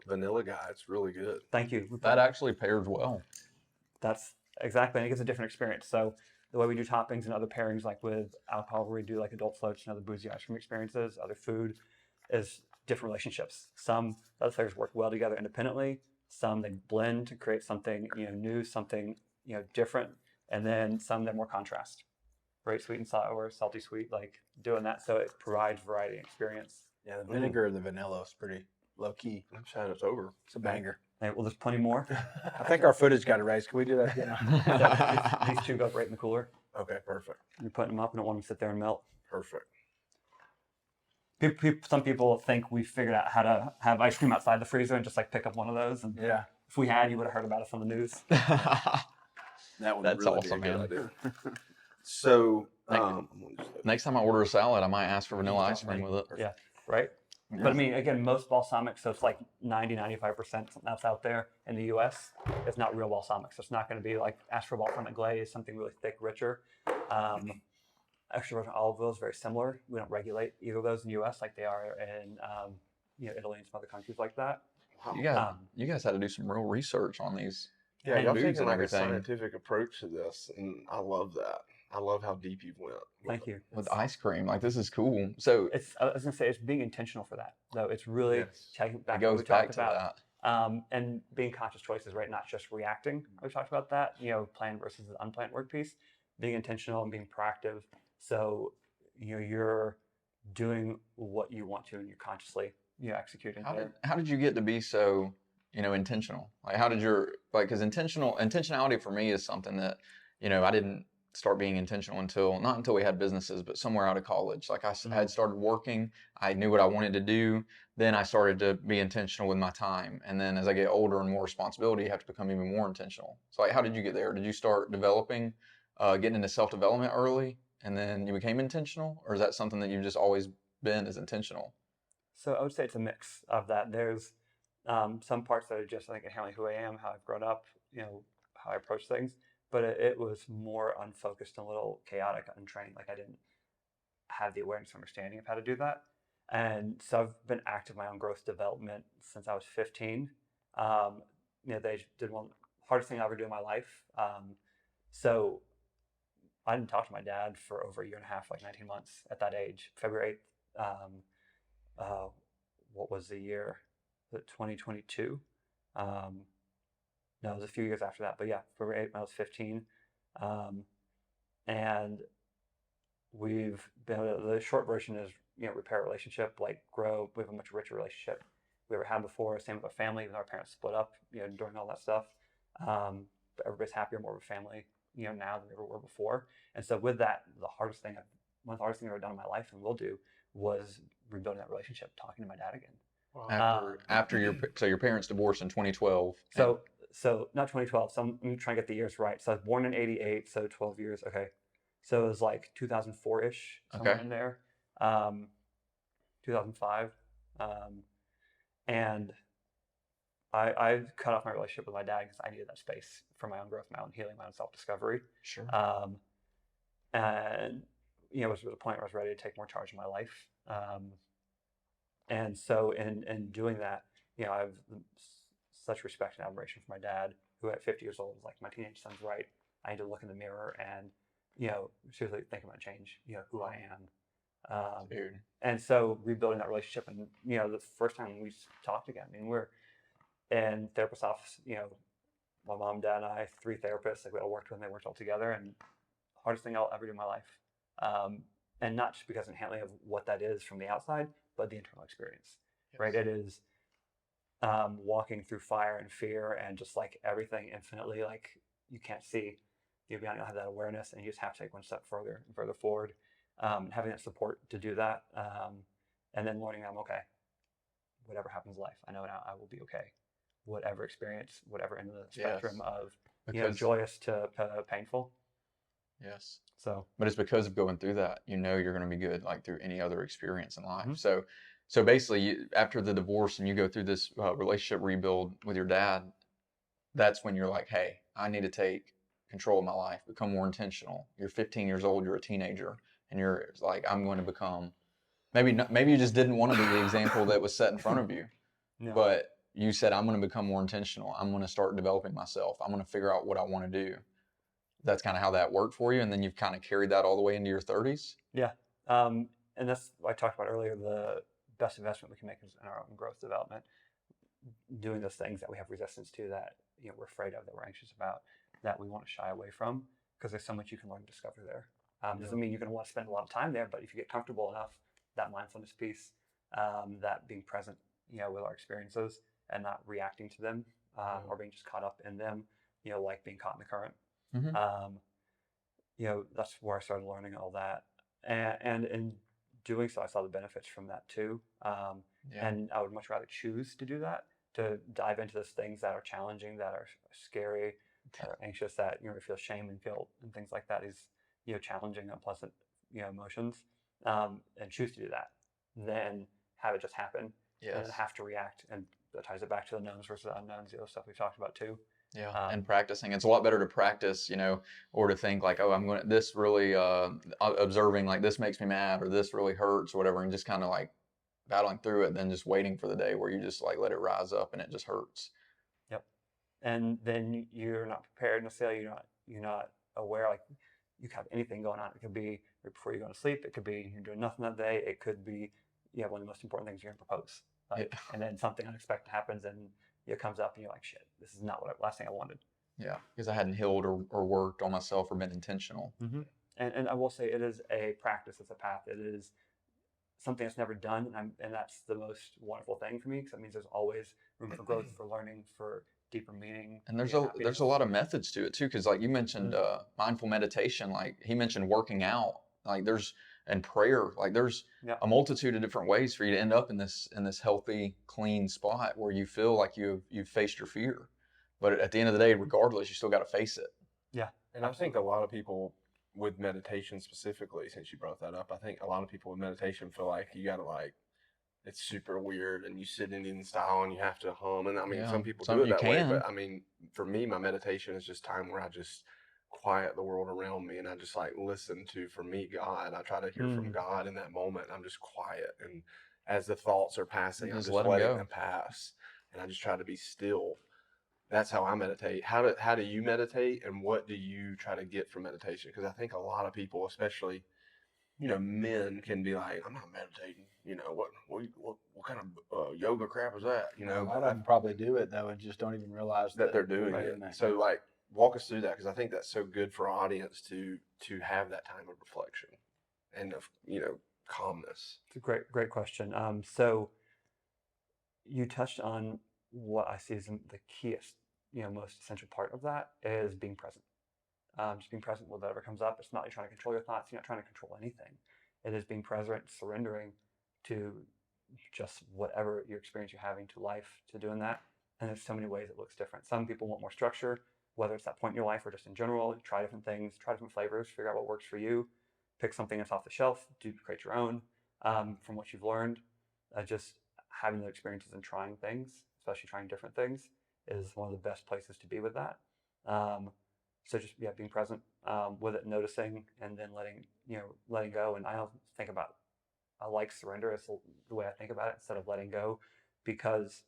vanilla guy. It's really good. thank you. that actually pairs well. That's exactly, and it gives a different experience. So the way we do toppings and other pairings, like with alcohol, where we do like adult floats and other boozy ice cream experiences, other food, is different relationships. Some other flavors work well together independently. Some they blend to create something new, something different, and then some they're more contrast. Right, sweet and sour, salty sweet, like doing that, so it provides variety and experience. Yeah, the vinegar and the vanilla is pretty low key. I'm sad it's over. It's a banger. Hey, well, there's plenty more. I think our footage got erased. Can we do that again? So these two go right in the cooler. Okay, perfect. You're putting them up, and don't want them to sit there and melt. Perfect. Some people think we figured out how to have ice cream outside the freezer and just like pick up one of those. And Yeah, if we had, you would have heard about us on the news. that would That's really awesome, be a man. good idea. So, Next time I order a salad, I might ask for vanilla ice cream with it. Yeah, right? But I mean, again, most balsamic, so it's like 90-95% that's out there in the U.S. It's not real balsamic. So it's not going to be like ask for balsamic glaze, something really thick, richer. Extra virgin olive oil is very similar. We don't regulate either of those in the U.S. like they are in Italy and some other countries like that. You guys had to do some real research on these. yeah, y'all foods taking and like everything. a scientific approach to this, and I love that. I love how deep you've went. Thank you. With ice cream, like this is cool. So I was gonna say it's being intentional for that, though. It's really Yes. taking back it what goes we back talked to about, that. and being conscious choices, right? Not just reacting. We talked about that, planned versus the unplanned work piece. Being intentional and being proactive. So you're doing what you want to, and you're consciously executing. How did you get to be so intentional? Like how did because intentionality for me is something that I didn't start being intentional not until we had businesses, but somewhere out of college. Like I had started working, I knew what I wanted to do. Then I started to be intentional with my time. And then as I get older and more responsibility, you have to become even more intentional. So like, how did you get there? Did you start developing, getting into self-development early and then you became intentional? Or is that something that you've just always been as intentional? So I would say it's a mix of that. There's some parts that are just, I think, inherently who I am, how I've grown up, how I approach things. But it was more unfocused and a little chaotic, untrained. Like I didn't have the awareness or understanding of how to do that. And so I've been active in my own growth development since I was 15. They did one hardest thing I ever do in my life. So I didn't talk to my dad for over a year and a half, like 19 months at that age. February 8th, what was the year? Was it 2022? No, it was a few years after that. But yeah, February 8th when I was 15. And we've been, the short version is, repair a relationship, like grow. We have a much richer relationship we ever had before. Same with our family, even though our parents split up, during all that stuff. But everybody's happier, more of a family, now than we ever were before. And so with that, one of the hardest things I've ever done in my life and will do was rebuilding that relationship, talking to my dad again. Wow. After your parents divorced in 2012. So not 2012. So I'm trying to get the years right. So I was born in '88, so 12 years. Okay. So it was like 2004-ish, somewhere in there. 2005. And I cut off my relationship with my dad because I needed that space for my own growth, my own healing, my own self-discovery. Sure. And it was a point where I was ready to take more charge of my life. And so in doing that, I have such respect and admiration for my dad, who at 50 years old was like, my teenage son's right. I need to look in the mirror and, seriously think about change, who I am. Dude. And so rebuilding that relationship, and, the first time we talked again, we're in therapist's office, my mom, dad, and I, 3 therapists, like we all worked with them, they worked all together, and hardest thing I'll ever do in my life. And not just because inherently of what that is from the outside, but the internal experience, right? It is walking through fire and fear and just like everything infinitely, like you can't see. You don't have that awareness, and you just have to take one step further and further forward. Having that support to do that, and then learning I'm okay. Whatever happens in life, I know now I will be okay. Whatever experience, whatever end of the spectrum of joyous to painful. Yes. So, but it's because of going through that, you're going to be good, like through any other experience in life. Mm-hmm. So basically, after the divorce and you go through this relationship rebuild with your dad, that's when you're like, hey, I need to take control of my life, become more intentional. You're 15 years old, you're a teenager, and you're like, I'm going to become, maybe you just didn't want to be the example that was set in front of you, but you said, I'm going to become more intentional. I'm going to start developing myself. I'm going to figure out what I want to do. That's kind of how that worked for you, and then you've kind of carried that all the way into your 30s. Yeah, and that's what I talked about earlier. The best investment we can make is in our own growth development. Doing those things that we have resistance to, that we're afraid of, that we're anxious about, that we want to shy away from, because there's so much you can learn and discover there. Doesn't mean you're going to want to spend a lot of time there, but if you get comfortable enough, that mindfulness piece, that being present, with our experiences and not reacting to them, or being just caught up in them, like being caught in the current. Mm-hmm. That's where I started learning all that, and in doing so, I saw the benefits from that too. And I would much rather choose to do that, to dive into those things that are challenging, that are scary, that are anxious, that feel shame and guilt and things like that is challenging, unpleasant emotions, and choose to do that, than have it just happen and then have to react. And that ties it back to the knowns versus unknowns, the other stuff we've talked about too. Yeah, and practicing. It's a lot better to practice, or to think like, oh, I'm going to, this really, observing like this makes me mad, or this really hurts, or whatever, and just kind of like battling through it, than just waiting for the day where you just like let it rise up and it just hurts. Yep. And then you're not prepared necessarily, you're not aware, like you could have anything going on. It could be right before you go to sleep, it could be you're doing nothing that day, it could be you have one of the most important things you're going to propose. And then something unexpected happens and it comes up and you're like, shit, this is not what last thing I wanted. Yeah, because I hadn't healed or worked on myself or been intentional. Mm-hmm. And I will say it is a practice, it's a path, it is something that's never done, and that's the most wonderful thing for me, because that means there's always room for growth, for learning, for deeper meaning. And there's a lot of methods to it too, because like you mentioned mindful meditation, like he mentioned working out, like and prayer, like there's a multitude of different ways for you to end up in this healthy, clean spot where you feel like you've faced your fear. But at the end of the day, regardless, you still got to face it. Yeah. And I think a lot of people with meditation specifically, since you brought that up, I think a lot of people with meditation feel like you got to like it's super weird, and you sit in style and you have to hum. And I mean, Yeah. some people Some do it you that way, can. but I mean, for me, my meditation is just time where I just quiet the world around me and I just like listen to, for me, God. I try to hear from God in that moment. I'm just quiet, and as the thoughts are passing, I'm Just just let 'em letting go. them pass, and I just try to be still. That's how I meditate. How do you meditate, and what do you try to get from meditation? Because I think a lot of people, especially men, can be like, I'm not meditating. What kind of yoga crap is that? A lot But of them probably do it though and just don't even realize that they're doing right it. in that. So like, walk us through that, because I think that's so good for our audience to have that time of reflection and of calmness. It's a great question. So you touched on what I see as the keyest, most essential part of that is being present. Just being present with whatever comes up. It's not you trying to control your thoughts. You're not trying to control anything. It is being present, surrendering to just whatever your experience you're having to life, to doing that. And there's so many ways it looks different. Some people want more structure, whether it's that point in your life or just in general. Try different things, try different flavors, figure out what works for you. Pick something that's off the shelf, create your own from what you've learned. Just having the experiences and trying things, especially trying different things, is one of the best places to be with that. So just being present with it, noticing, and then letting go. And I don't think about, I like surrender as the way I think about it instead of letting go, because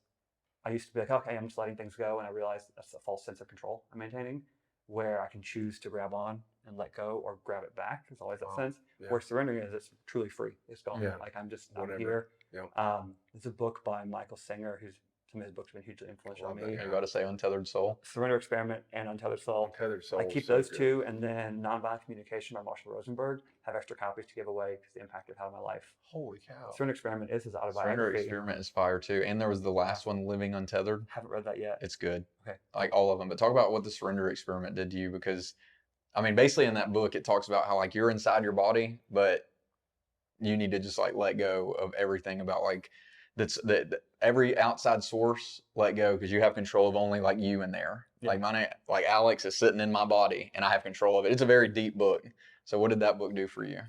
I used to be like, okay, I'm just letting things go, and I realized that's a false sense of control I'm maintaining, where I can choose to grab on and let go or grab it back. There's always that sense. Yeah. Where surrendering is, it's truly free. It's gone. Yeah. Like I'm Whatever. here. Yeah. There's a book by Michael Singer, who's, some of his books have been hugely influential on me. You got to say Untethered Soul. Surrender Experiment and Untethered Soul. Untethered Soul. I keep so those good. two, and then Nonviolent Communication by Marshall Rosenberg. Have extra copies to give away because the impact it had on my life. Holy cow. Surrender Experiment is his Surrender autobiography. Experiment is fire too. And there was the last one, Living Untethered. Haven't read that yet. It's good. Okay. Like all of them. But talk about what the Surrender Experiment did to you, because I mean, basically in that book, it talks about how like you're inside your body, but you need to just like let go of everything about like that every outside source, let go, because you have control of only like you in there. Yeah. Like like Alex is sitting in my body and I have control of it. It's a very deep book. So what did that book do for you?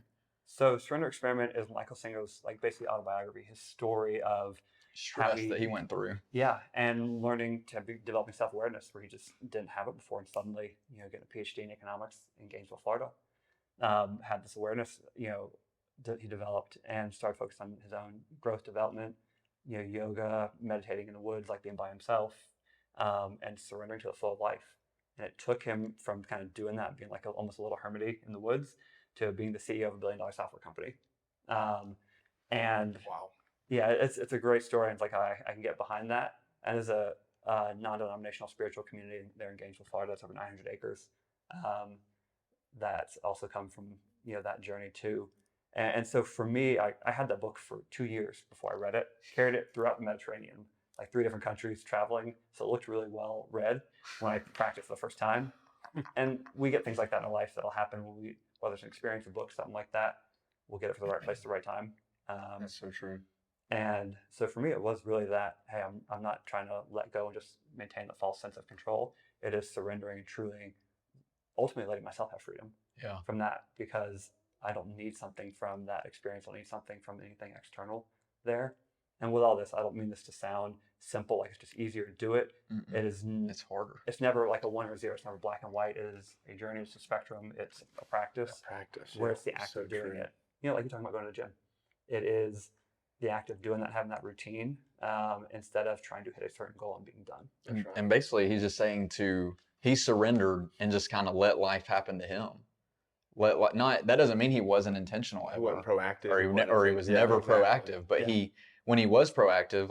So Surrender Experiment is Michael Singer's like basically autobiography, his story of Stress that he went through. Yeah, and learning to developing self-awareness where he just didn't have it before, and suddenly, getting a PhD in economics in Gainesville, Florida, had this awareness, that he developed and started focusing on his own growth development, yoga, meditating in the woods, like being by himself, and surrendering to the flow of life. And it took him from kind of doing that, being like almost a little hermity in the woods, to being the CEO of $1 billion software company. And wow. Yeah, it's a great story. And it's like I can get behind that. And there's a non-denominational spiritual community there in Gainesville, Florida. That's over 900 acres. That's also come from that journey too. And so for me, I had that book for 2 years before I read it. Carried it throughout the Mediterranean, like 3 different countries, traveling. So it looked really well read when I practiced the first time. And we get things like that in our life that'll happen when whether it's an experience, a book, something like that. We'll get it for the right place at the right time. That's so true. And so for me, it was really that, hey, I'm not trying to let go and just maintain the false sense of control. It is surrendering and truly, ultimately letting myself have freedom from that, because I don't need something from that experience. I don't need something from anything external there. And with all this, I don't mean this to sound simple, like it's just easier to do it. Mm-mm. It is. It's harder. It's never like a 1 or 0. It's never black and white. It is a journey. It's a spectrum. It's a practice. Where it's the act of doing it. Like you're talking about going to the gym. It is the act of doing that, having that routine, instead of trying to hit a certain goal and being done. Right. And basically, he's just saying he surrendered and just kind of let life happen to him. That doesn't mean he wasn't intentional. He wasn't proactive, or he was never proactive. But when he was proactive,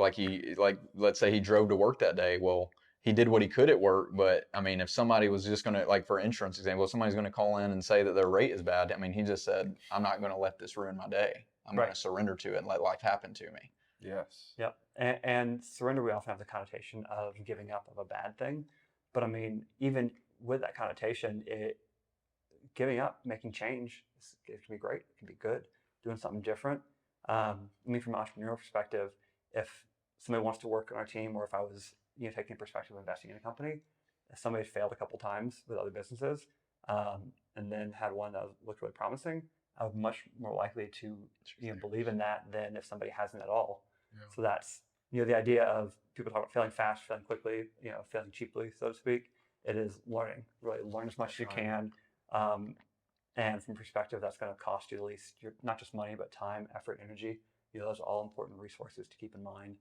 let's say he drove to work that day. Well, he did what he could at work. But I mean, if somebody was just going to, like for insurance example, if somebody's going to call in and say that their rate is bad, I mean, he just said, I'm not going to let this ruin my day. I'm going to surrender to it and let life happen to me. Yes. Yep. And surrender, we often have the connotation of giving up of a bad thing. But I mean, even with that connotation, giving up, making change, it can be great. It can be good. Doing something different. I mean, from an entrepreneurial perspective, if somebody wants to work on our team, or if I was, taking a perspective of investing in a company, if somebody failed a couple times with other businesses, and then had one that looked really promising, I was much more likely to believe in that than if somebody hasn't at all. So that's, the idea of people talk about failing fast, failing quickly, failing cheaply, so to speak. It is learning, really learn as much as you can. And from perspective, that's going to cost you at least not just money, but time, effort, energy. Those are all important resources to keep in mind.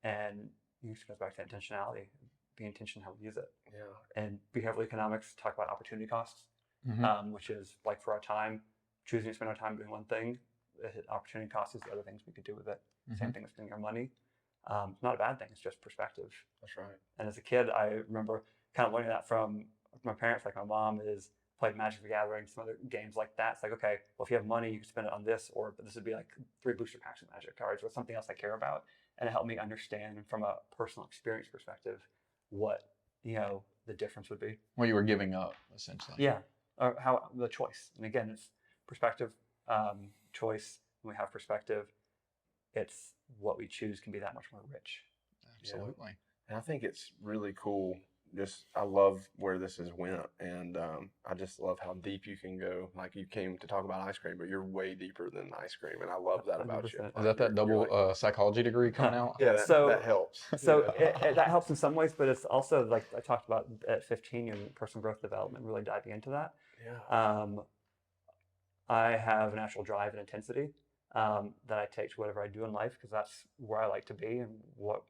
And it goes back to intentionality, be intentional how we use it. Yeah. And behavioral economics talk about opportunity costs, which is like for our time, choosing to spend our time doing one thing. Opportunity cost is the other things we could do with it. Same thing with spending our money. It's not a bad thing. It's just perspective. That's right. And as a kid, I remember kind of learning that from my parents. Like my mom played Magic the Gathering, some other games like that. It's like, okay, well, if you have money, you can spend it on this, or this would be like 3 booster packs of Magic cards, or something else I care about. And it helped me understand from a personal experience perspective what the difference would be. What you were giving up, essentially. Yeah, or how the choice. And again, it's perspective, choice. When we have perspective, it's what we choose can be that much more rich. Absolutely. Yeah. And I think it's really cool. I love where this has went, and I just love how deep you can go. Like, you came to talk about ice cream, but you're way deeper than ice cream, and I love that about you. 100%. Is that double psychology degree coming out? Yeah, that helps. So that helps in some ways, but it's also like I talked about at 15, personal growth development, really diving into that. Yeah. I have a natural drive and intensity that I take to whatever I do in life, because that's where I like to be and what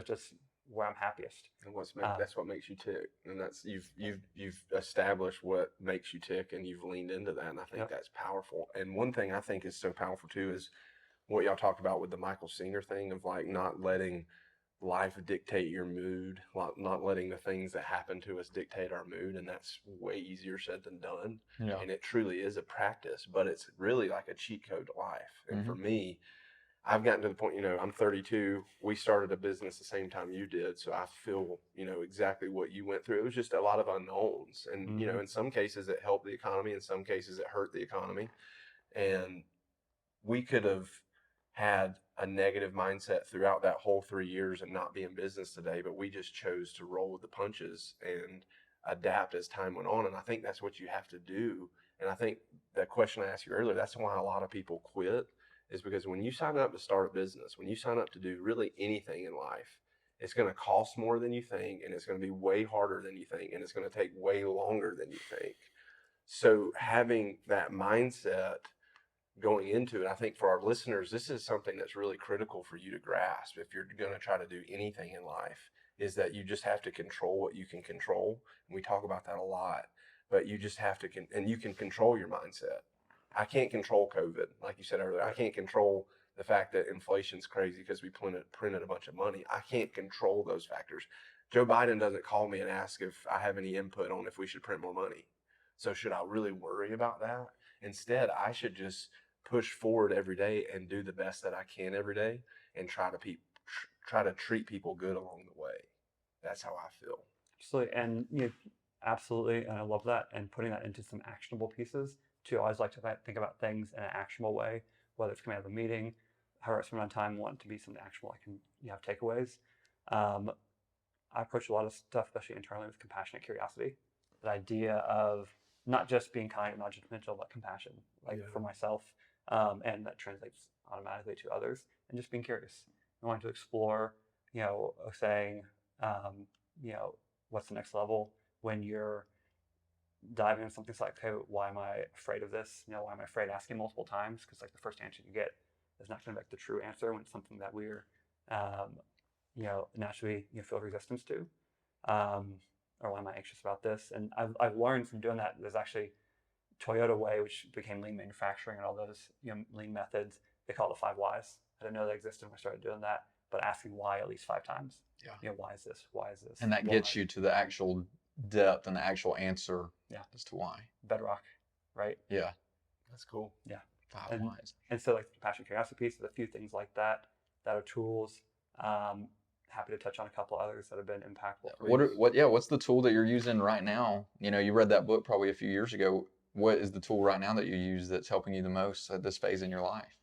just where I'm happiest. And that's what makes you tick, and that's you've established what makes you tick, and you've leaned into that, and I think that's powerful. And one thing I think is so powerful too is what y'all talked about with the Michael Singer thing of like not letting life dictate your mood, not letting the things that happen to us dictate our mood, and that's way easier said than done. Yeah. And it truly is a practice, but it's really like a cheat code to life. And for me, I've gotten to the point, I'm 32. We started a business the same time you did. So I feel, exactly what you went through. It was just a lot of unknowns. And, in some cases it helped the economy. In some cases it hurt the economy. And we could have had a negative mindset throughout that whole 3 years and not be in business today. But we just chose to roll with the punches and adapt as time went on. And I think that's what you have to do. And I think that question I asked you earlier, that's why a lot of people quit. Is because when you sign up to start a business, when you sign up to do really anything in life, it's going to cost more than you think, and it's going to be way harder than you think, and it's going to take way longer than you think. So having that mindset going into it, I think for our listeners, this is something that's really critical for you to grasp if you're going to try to do anything in life, is that you just have to control what you can control. And we talk about that a lot, but you just have to, and you can control your mindset. I can't control COVID, like you said earlier. I can't control the fact that inflation's crazy because we printed a bunch of money. I can't control those factors. Joe Biden doesn't call me and ask if I have any input on if we should print more money. So should I really worry about that? Instead, I should just push forward every day and do the best that I can every day and try to treat people good along the way. That's how I feel. Absolutely, and absolutely, and I love that. And putting that into some actionable pieces. I always like to think about things in an actionable way, whether it's coming out of a meeting, how I spend my time, want to be something actionable. I can have takeaways. I approach a lot of stuff, especially internally, with compassionate curiosity. The idea of not just being kind and not judgmental, but compassion, for myself, and that translates automatically to others, and just being curious. I wanting to explore, saying, what's the next level when you're diving into something like, okay, why am I afraid of this? Why am I afraid asking multiple times? Because the first answer you get is not going to be the true answer when it's something that we're, naturally feel resistance to, or why am I anxious about this? And I've learned from doing that. There's actually Toyota Way, which became lean manufacturing, and all those lean methods. They call it the 5 whys. I didn't know they existed when I started doing that, but asking why at least 5 times. Yeah. Why is this? Why is this? And that gets you to the actual depth and the actual answer as to why. Bedrock, right? Yeah. That's cool. Yeah. 5 whys. And so the compassion curiosity piece, there's a few things like that are tools. Happy to touch on a couple others that have been impactful. What's the tool that you're using right now? You read that book probably a few years ago. What is the tool right now that you use that's helping you the most at this phase in your life?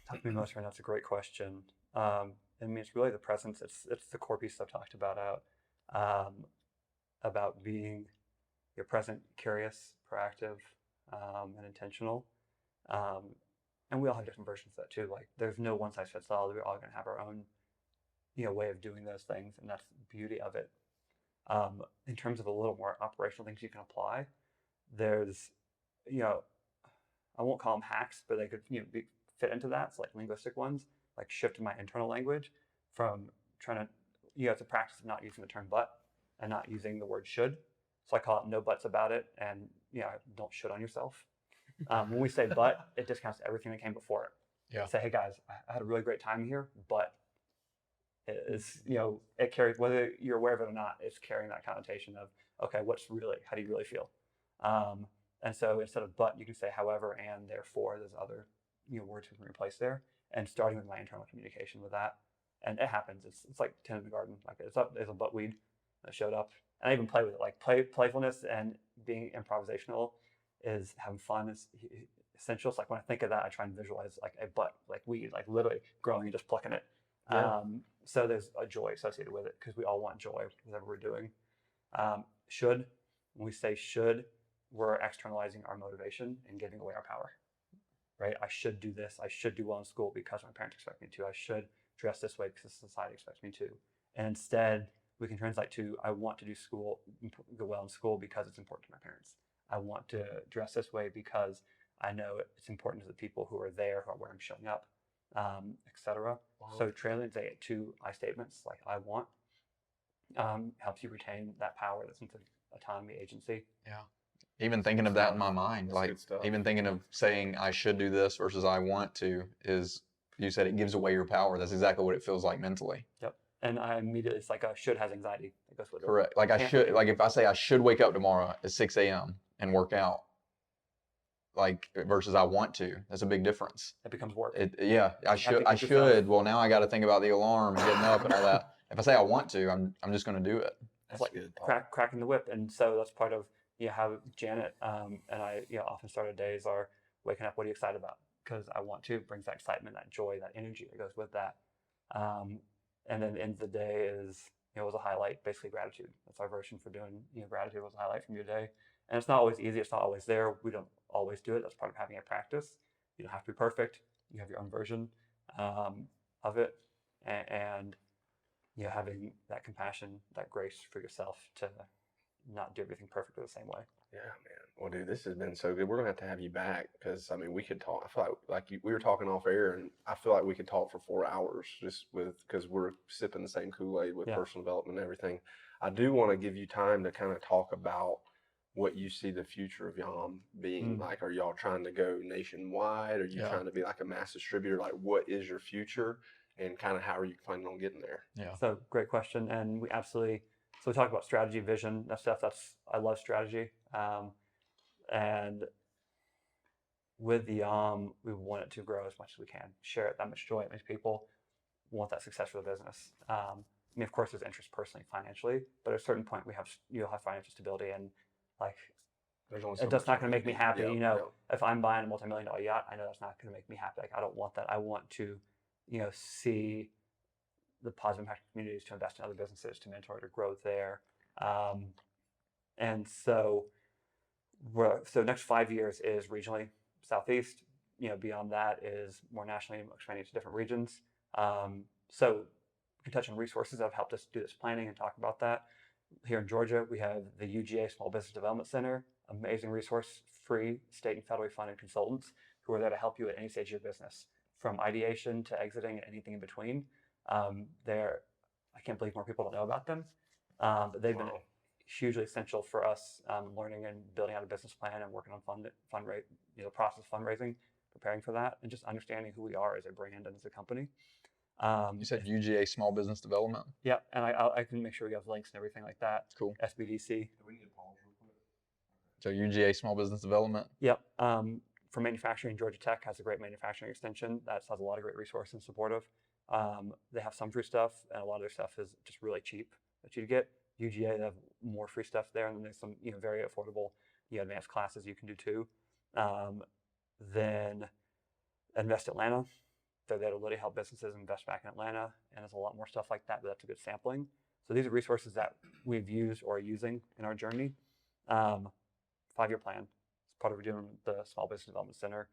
Helping me most right now, that's a great question. It's really the presence. It's the core piece I've talked about about being present, curious, proactive, and intentional. And and we all have different versions of that too. Like there's no one size fits all. We're all going to have our own, way of doing those things, and that's the beauty of it. In terms of a little more operational things you can apply, there's, I won't call them hacks, but they could, fit into that. It's like linguistic ones, like shifting my internal language from trying to, it's a practice of not using the term but and not using the word should. So I call it no buts about it, and don't should on yourself. When we say but, it discounts everything that came before it. Yeah. Say, hey guys, I had a really great time here, but it's, it carries, whether you're aware of it or not, it's carrying that connotation of, okay, how do you really feel? And so instead of but, you can say however, and therefore. There's other words we can replace there, and starting with my internal communication with that. And it happens. It's like tending the garden. Like there's a buttweed that showed up, and I even play with it. Like playfulness and being improvisational is having fun is essential. So like when I think of that, I try and visualize like a butt, like weed, like literally growing and just plucking it. Yeah. So there's a joy associated with it because we all want joy, whatever we're doing. Should, when we say should, we're externalizing our motivation and giving away our power, right? I should do this. I should do well in school because my parents expect me to. I should dress this way because society expects me to. And instead, we can translate to, I want to do well in school because it's important to my parents. I want to dress this way because I know it's important to the people who are there, who are where I'm showing up, etc. Wow. So translating it to I statements like I want helps you retain that power, that sense of autonomy, agency. Yeah. Even thinking of that in my mind, That's like good stuff. even thinking of saying I should do this versus I want to is, you said it gives away your power. That's exactly what it feels like mentally. Yep. And I immediately, it's like a should has anxiety. That goes with it. Correct. Like I Can't should, think like if I say I should wake up tomorrow at 6 a.m. and work out, like versus I want to, that's a big difference. It becomes work. Yeah, I have to should. keep I yourself- should. Well, now I got to think about the alarm and getting up and all that. If I say I want to, I'm just going to do it. It's That's like good. cracking the whip. And so that's part of how Janet and I often start our days are waking up, what are you excited about? Because I want to, brings that excitement, that joy, that energy that goes with that. And then the end of the day is, was a highlight, basically gratitude. That's our version for doing, gratitude was a highlight from your day. And it's not always easy. It's not always there. We don't always do it. That's part of having a practice. You don't have to be perfect. You have your own version of it. And having that compassion, that grace for yourself to not do everything perfectly the same way. Yeah, man. Well, dude, this has been so good. We're gonna have to have you back because I mean, we could talk. I feel we were talking off air, and I feel like we could talk for 4 hours just because we're sipping the same Kool-Aid with personal development and everything. I do want to give you time to kind of talk about what you see the future of YAM being. Like, are y'all trying to go nationwide? Are you trying to be like a mass distributor? Like, what is your future, and kind of how are you planning on getting there? Yeah. So great question, and we absolutely. So we talk about strategy, vision, that stuff. I love strategy, and with the we want it to grow as much as we can. Share it that much joy. It makes people want that success for the business. I mean, of course, there's interest personally, financially, but at a certain point, you'll have financial stability, and like There's only so that's much not going to make me happy. Yeah, If I'm buying a multi-million-dollar yacht, I know that's not going to make me happy. Like I don't want that. I want to, see the positive impact of communities, to invest in other businesses, to mentor, to grow there. And so next 5 years is regionally Southeast. Beyond that is more nationally, expanding to different regions. So we can touch on resources that have helped us do this planning and talk about that. Here in Georgia, we have the UGA Small Business Development Center, amazing resource, free state and federally funded consultants who are there to help you at any stage of your business, from ideation to exiting and anything in between. I can't believe more people don't know about them, but they've been hugely essential for us, learning and building out a business plan and working on process of fundraising, preparing for that, and just understanding who we are as a brand and as a company. You said UGA Small Business Development. Yeah, and I can make sure we have links and everything like that. Cool. SBDC. Do we need to pause real quick? So UGA Small Business Development. Yep. For manufacturing, Georgia Tech has a great manufacturing extension that has a lot of great resources and supportive. They have some free stuff, and a lot of their stuff is just really cheap that you get. UGA, they have more free stuff there, and then there's some very affordable advanced classes you can do too. Then Invest Atlanta, they're there to really help businesses invest back in Atlanta, and there's a lot more stuff like that, but that's a good sampling. So these are resources that we've used or are using in our journey. 5-year plan. It's part of doing the Small Business Development Center.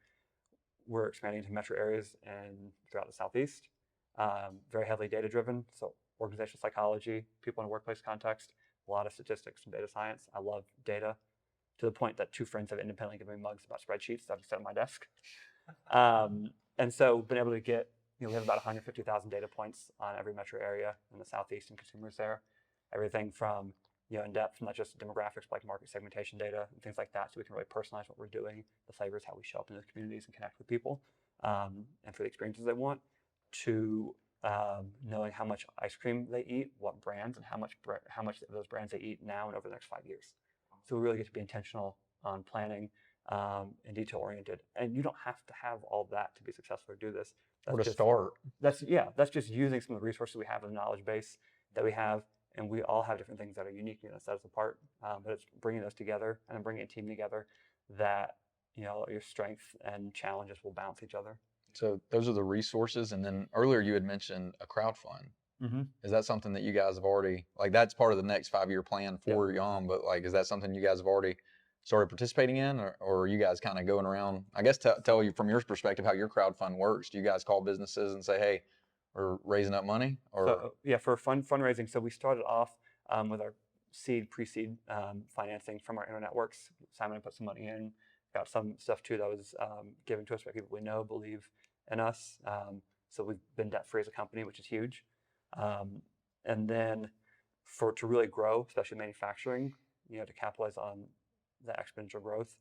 we're expanding into metro areas and throughout the Southeast. Very heavily data driven, so organizational psychology, people in a workplace context, a lot of statistics and data science. I love data to the point that 2 friends have independently given me mugs about spreadsheets that I've set on my desk. And so been able to get, we have about 150,000 data points on every metro area in the Southeast and consumers there. Everything from, in depth, not just demographics, but like market segmentation data and things like that, so we can really personalize what we're doing, the flavors, how we show up in those communities and connect with people, and for the experiences they want, to knowing how much ice cream they eat, what brands, and how much of those brands they eat now and over the next 5 years. So we really get to be intentional on planning and detail oriented. And you don't have to have all that to be successful or do this. Or to start. That's just using some of the resources we have in the knowledge base that we have. And we all have different things that are unique and that set us apart. But it's bringing those together and then bringing a team together that, your strengths and challenges will balance each other. So those are the resources. And then earlier you had mentioned a crowd fund. Mm-hmm. Is that something that you guys have already, that's part of the next 5-year plan for Yum, but is that something you guys have already started participating in, or are you guys kind of going around, I guess, tell you from your perspective how your crowd fund works? Do you guys call businesses and say, hey, we're raising up money? Or for fundraising, so we started off with our pre-seed financing from our networks. Simon put some money in, got some stuff too that was given to us by people we know, believe in us. So we've been debt-free as a company, which is huge. And then to really grow, especially manufacturing, to capitalize on the exponential growth,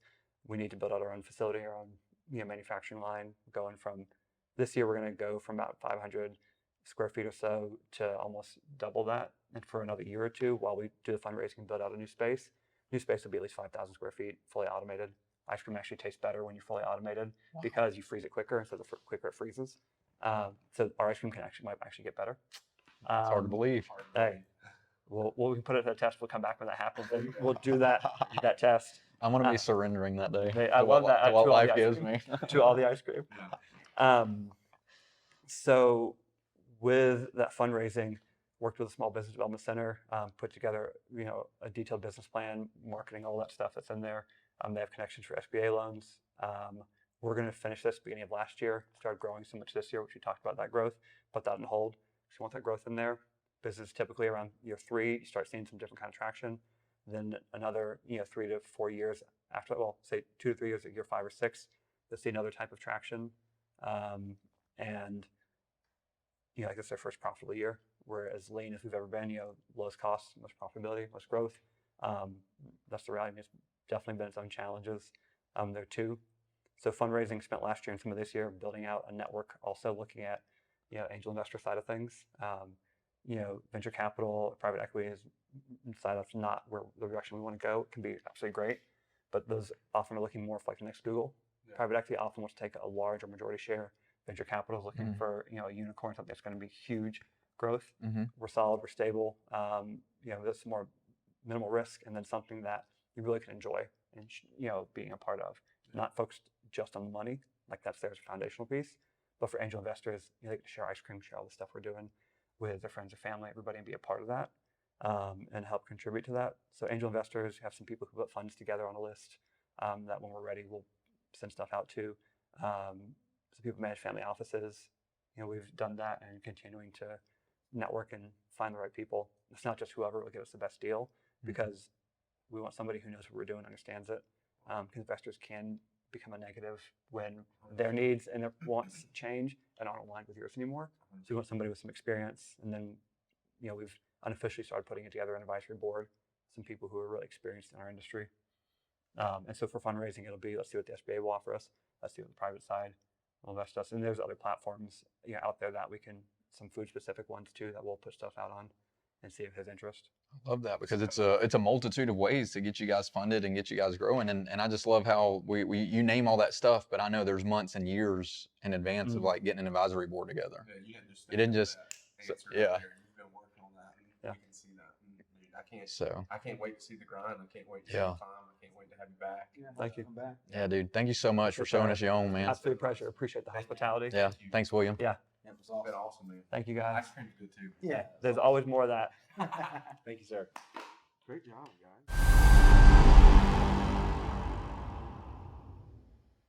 we need to build out our own facility, our own manufacturing line. Going from this year, we're going to go from about 500 square feet or so to almost double that. And for another year or two, while we do the fundraising and build out a new space will be at least 5,000 square feet, fully automated. Ice cream actually tastes better when you're fully automated because you freeze it quicker instead of quicker it freezes. So our ice cream might actually get better. It's hard to believe. Hey, we can put it to a test. We'll come back when that happens, and we'll do that test. I'm going to be surrendering that day. I love that. To what life gives me. To all the ice cream. So with that fundraising, worked with a small business development center, put together a detailed business plan, marketing, all that stuff that's in there. They have connections for SBA loans. We're going to finish this beginning of last year, started growing so much this year, which we talked about that growth, put that on hold. So you want that growth in there. Business typically around year 3, you start seeing some different kind of traction. Then another 3 to 4 years after, say 2 to 3 years at year 5 or 6, you'll see another type of traction. And like this is their first profitable year. We're as lean as we've ever been, lowest cost, most profitability, most growth. That's the reality. It's definitely been its own challenges there too. So fundraising spent last year and some of this year building out a network, also looking at angel investor side of things. Venture capital, private equity is side that's not where the direction we want to go. It can be absolutely great, but those often are looking more for the next Google. Yeah. Private equity often wants to take a large or majority share. Venture capital is looking for a unicorn, something that's going to be huge growth. Mm-hmm. We're solid, we're stable. There's more minimal risk, and then something that you really can enjoy and being a part of. Yeah. Not focused just on the money, that's their foundational piece, but for angel investors, they get to share ice cream, share all the stuff we're doing with their friends or family, everybody, and be a part of that and help contribute to that. So angel investors, have some people who put funds together on a list that when we're ready, we'll send stuff out to. So people manage family offices. We've done that and continuing to network and find the right people. It's not just whoever will give us the best deal, because we want somebody who knows what we're doing, understands it. Investors can become a negative when their needs and their wants change and aren't aligned with yours anymore. So you want somebody with some experience. And then, we've unofficially started putting it together an advisory board, some people who are really experienced in our industry. And so for fundraising, it'll be, let's see what the SBA will offer us. Let's see what the private side will invest us. And there's other platforms out there that we can, some food specific ones too, that we'll put stuff out on and see if there's interest. I love that, because it's a multitude of ways to get you guys funded and get you guys growing. And I just love how you name all that stuff, but I know there's months and years in advance of getting an advisory board together. Yeah, you didn't just yeah. You've been working on that, and you can see that. I can't wait to see the grind. I can't wait to see the time. I can't wait to have you back. Yeah, thank you. Yeah, dude. Thank you so much for showing us your own, man. Absolute pleasure. Appreciate the hospitality. Yeah. Thanks, William. Yeah. It was awesome. Been awesome, man. Thank you, guys. Ice cream's good too. Yeah. There's always more of that. Thank you, sir. Great job, guys.